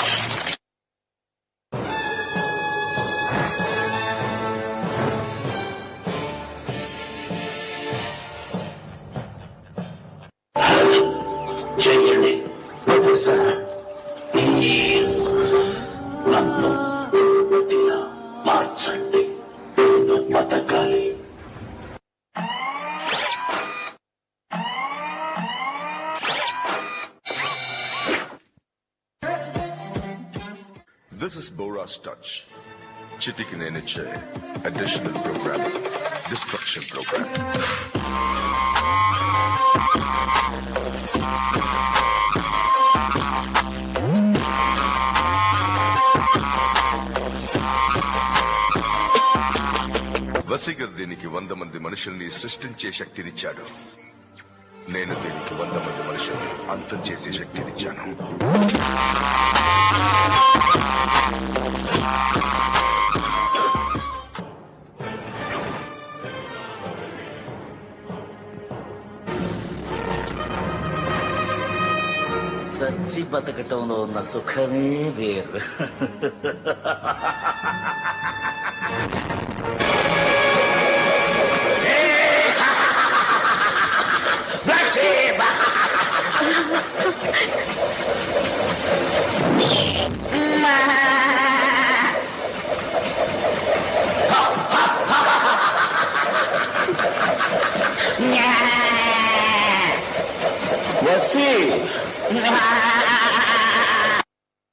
చెయ్యండి ప్రొఫెసర్, ప్లీజ్ నన్ను మార్చండి. నేను బతకాలి. This is Bora's Touch. Chitiki Neniche, additional programming, destruction program. Vasikar దీనికి 100 మంది మనుషుల్ని సృష్టించే శక్తినిచ్చాడు. నేను దీనికి 100 మంది మనుషుల్ని అంతం చేసే శక్తినిచ్చాను. చచ్చి బతకటంలో ఉన్న సుఖమే వేరు.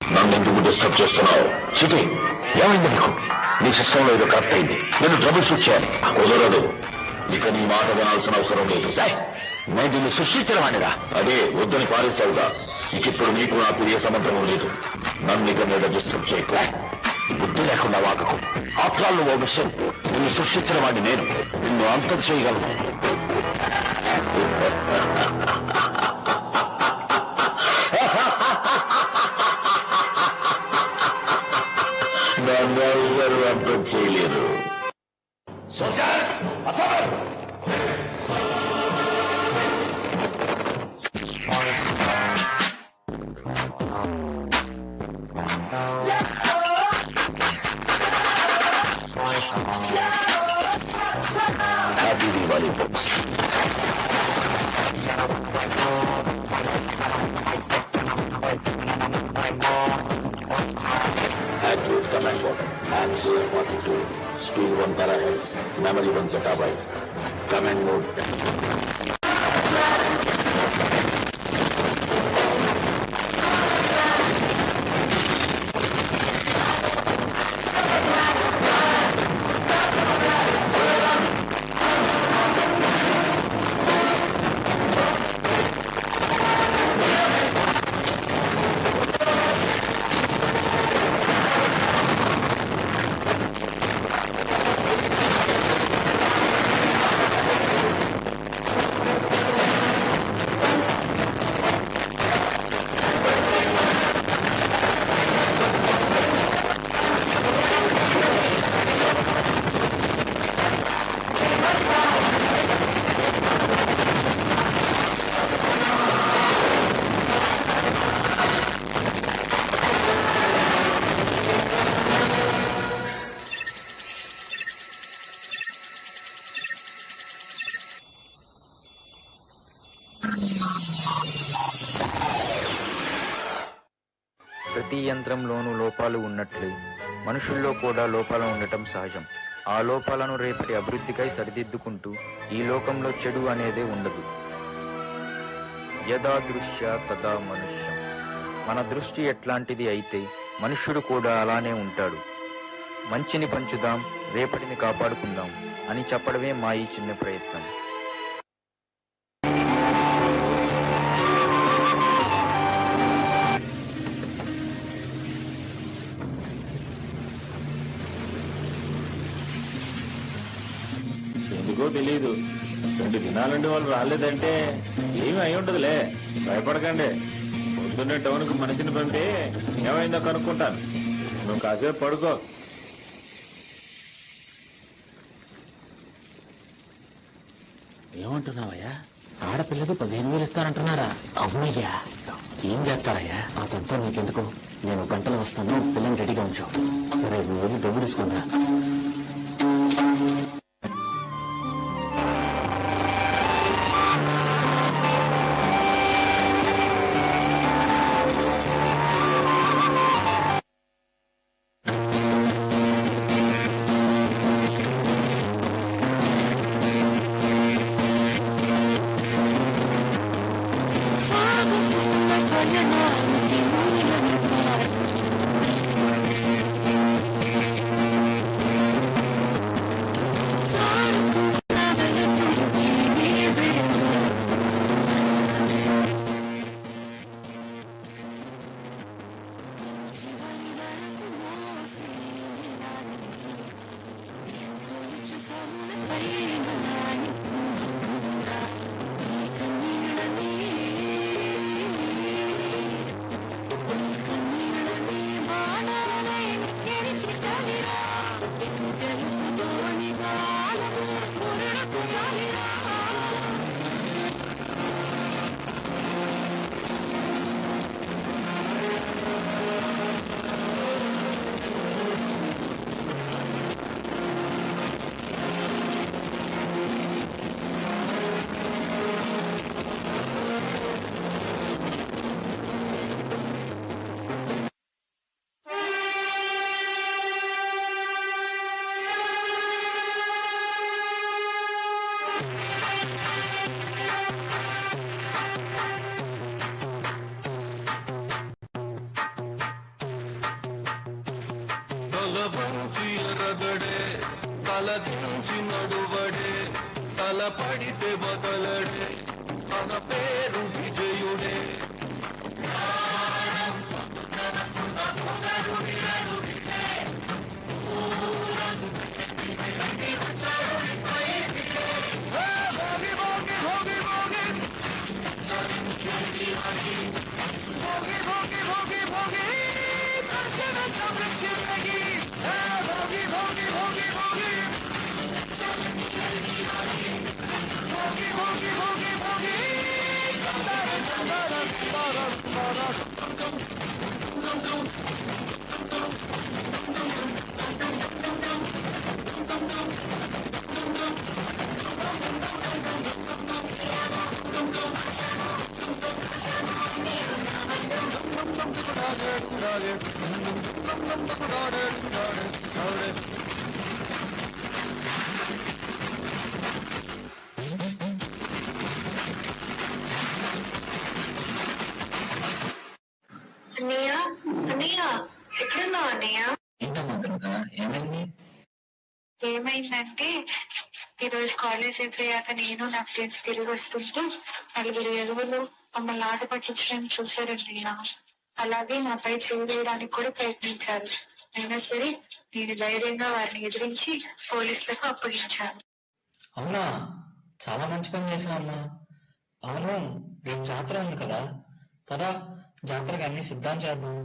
నన్నెందుకు డిస్టర్బ్ చేస్తున్నావు? చిటి, ఏమైంది నీకు? నీ సిస్టంలో ఏదో కరెక్ట్ అయింది. నేను ట్రబుల్ షూట్ చేయాలి. కుదరదు. ఇక నీ మాట వినాల్సిన అవసరం లేదు. నేను నిన్ను సృష్టించిన వాడిరా. అదే వద్దని పారేశావుగా. ఇప్పుడు నీకు నాకు ఏ సంబంధం లేదు. నన్ను ఇక మీద డిస్టర్బ్ చేయకు. బుద్ధి లేకుండా వాకకు. ఆఫ్టర్ ఆల్ ఓ మిషన్. నిన్ను సృష్టించిన వాడిని నేను. నిన్ను అంతం చేయగలను. నన్ను ఎవరు అంతం చేయలేరు. Happy Diwali folks. Accurate command button. Answer 42. Speed 1 terahertz. Memory 1 zettabyte. Command mode. ప్రతి యంత్రంలోనూ లోపాలు ఉన్నట్లే మనుషుల్లో కూడా లోపాలు ఉండటం సహజం. ఆ లోపాలను రేపటి అభివృద్ధికై సరిదిద్దుకుంటూ ఈ లోకంలో చెడు అనేదే ఉండదు. యదా దృశ్య తదా మనుష్యం. మన దృష్టి ఎట్లాంటిది అయితే మనుష్యుడు కూడా అలానే ఉంటాడు. మంచిని పంచుదాం, రేపటిని కాపాడుకుందాం అని చెప్పడమే మా ఈ చిన్న ప్రయత్నం. ఎందుకో తెలీదు, 2 దినాలండి వాళ్ళు రాలేదంటే ఏమి అయి ఉండదులే, భయపడకండి. పొద్దున్నే టౌన్కి మనిషిని పంపి ఏమైందో కనుక్కుంటాను. నువ్వు కాసేపు పడుకో. ఏమంటున్నావయ్యా? ఆడపిల్లకి 15,000 ఇస్తానంటున్నారా? అవునయ్యా. ఏం చేస్తారయ్యా? అదంతా నీకెందుకు, నేను గంటలో వస్తాను, పిల్లని రెడీగా ఉంచు. సరే, నువ్వు వెళ్ళి డబ్బు తీసుకున్నా. తలదించి నడువడే, తల పడితే వదలడే, తన పేరు విజయుడే. అన్నయ్య, అన్నయ్య, ఎక్కడున్నావు అన్నయ్య? ఏమైందంటే ఈరోజు కాలేజ్ అయిపోయాక నేను నా ఫ్రెండ్స్ తిరిగి వస్తుంటూ 4 ఎరువులు మమ్మల్ని ఆట పట్టించడానికి చూశారన్నయ్య. అలాగే నాపై చేయి వేయడానికి కూడా ప్రయత్నించారు. అయినా సరే నేను ధైర్యంగా వారిని ఎదిరించి పోలీసులకు అప్పగించాను. అవునా, చాలా మంచి పని చేశావమ్మా. అవును, రేపు జాతర ఉంది కదా, పదా జాతరకి అన్ని సిద్ధం చేద్దాం.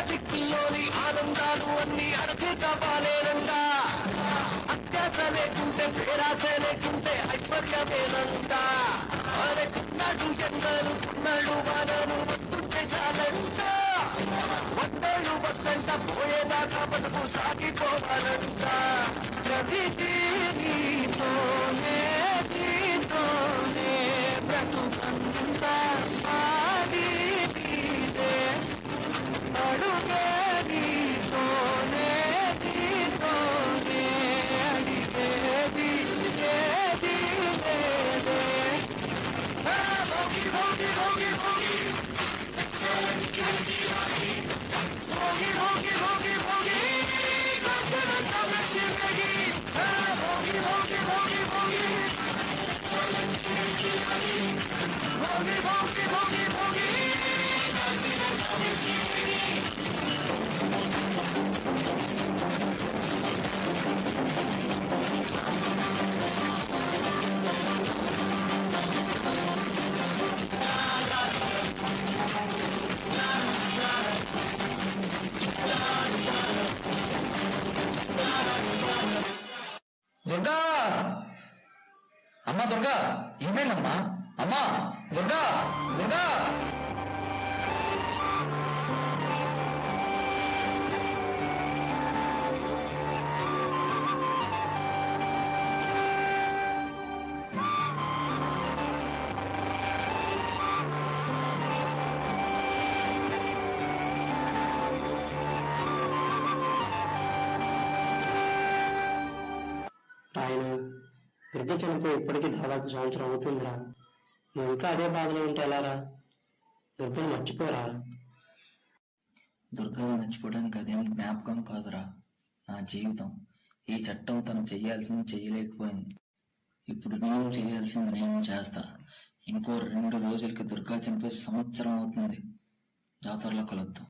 దిక్కుల్లోని ఆనందాలు అన్ని అరచేత బాలేనంట. అత్యాస లేకుంటే పేరాస లేకుంటే ఐశ్వర్యమేనంట. అరే కున్నాడు ఎండలు కున్నాడు వానలు వస్తుంటే చాలంట. వద్దలు వద్దంట, పోయేదాకా బతుకు సాగిపోవాలంట. దుర్గా, అమ్మా దుర్గా, ఏమైందమ్మా? అమ్మా దుర్గా, దుర్గా. ఆయన దుర్గ చనిపోయి ఇప్పటికీ దాదాపు సంవత్సరం అవుతుందిరా. నువ్వు ఇంకా అదే బాధలో ఉంటే ఎలారా? దుర్గను మర్చిపోరా. దుర్గను మర్చిపోవడానికి అదేం జ్ఞాపకం కాదురా, నా జీవితం. ఈ చట్టం తను చెయ్యాల్సింది చెయ్యలేకపోయింది. ఇప్పుడు నేను చేయాల్సింది నేను చేస్తా. ఇంకో 2 రోజులకి దుర్గా చనిపోయి సంవత్సరం అవుతుంది. జాతరలో కలుద్దాం.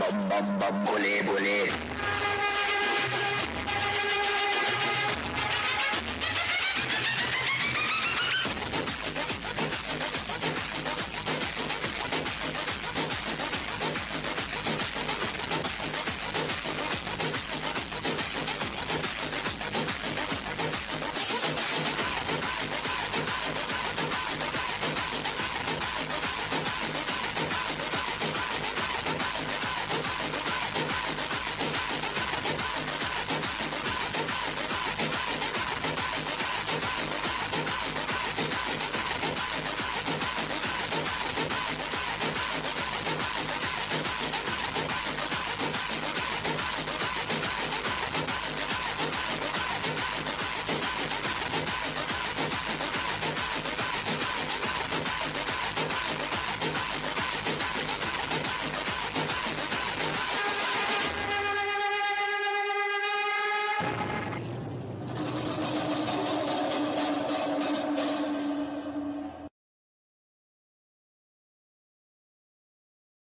बम बम बम बोले बोले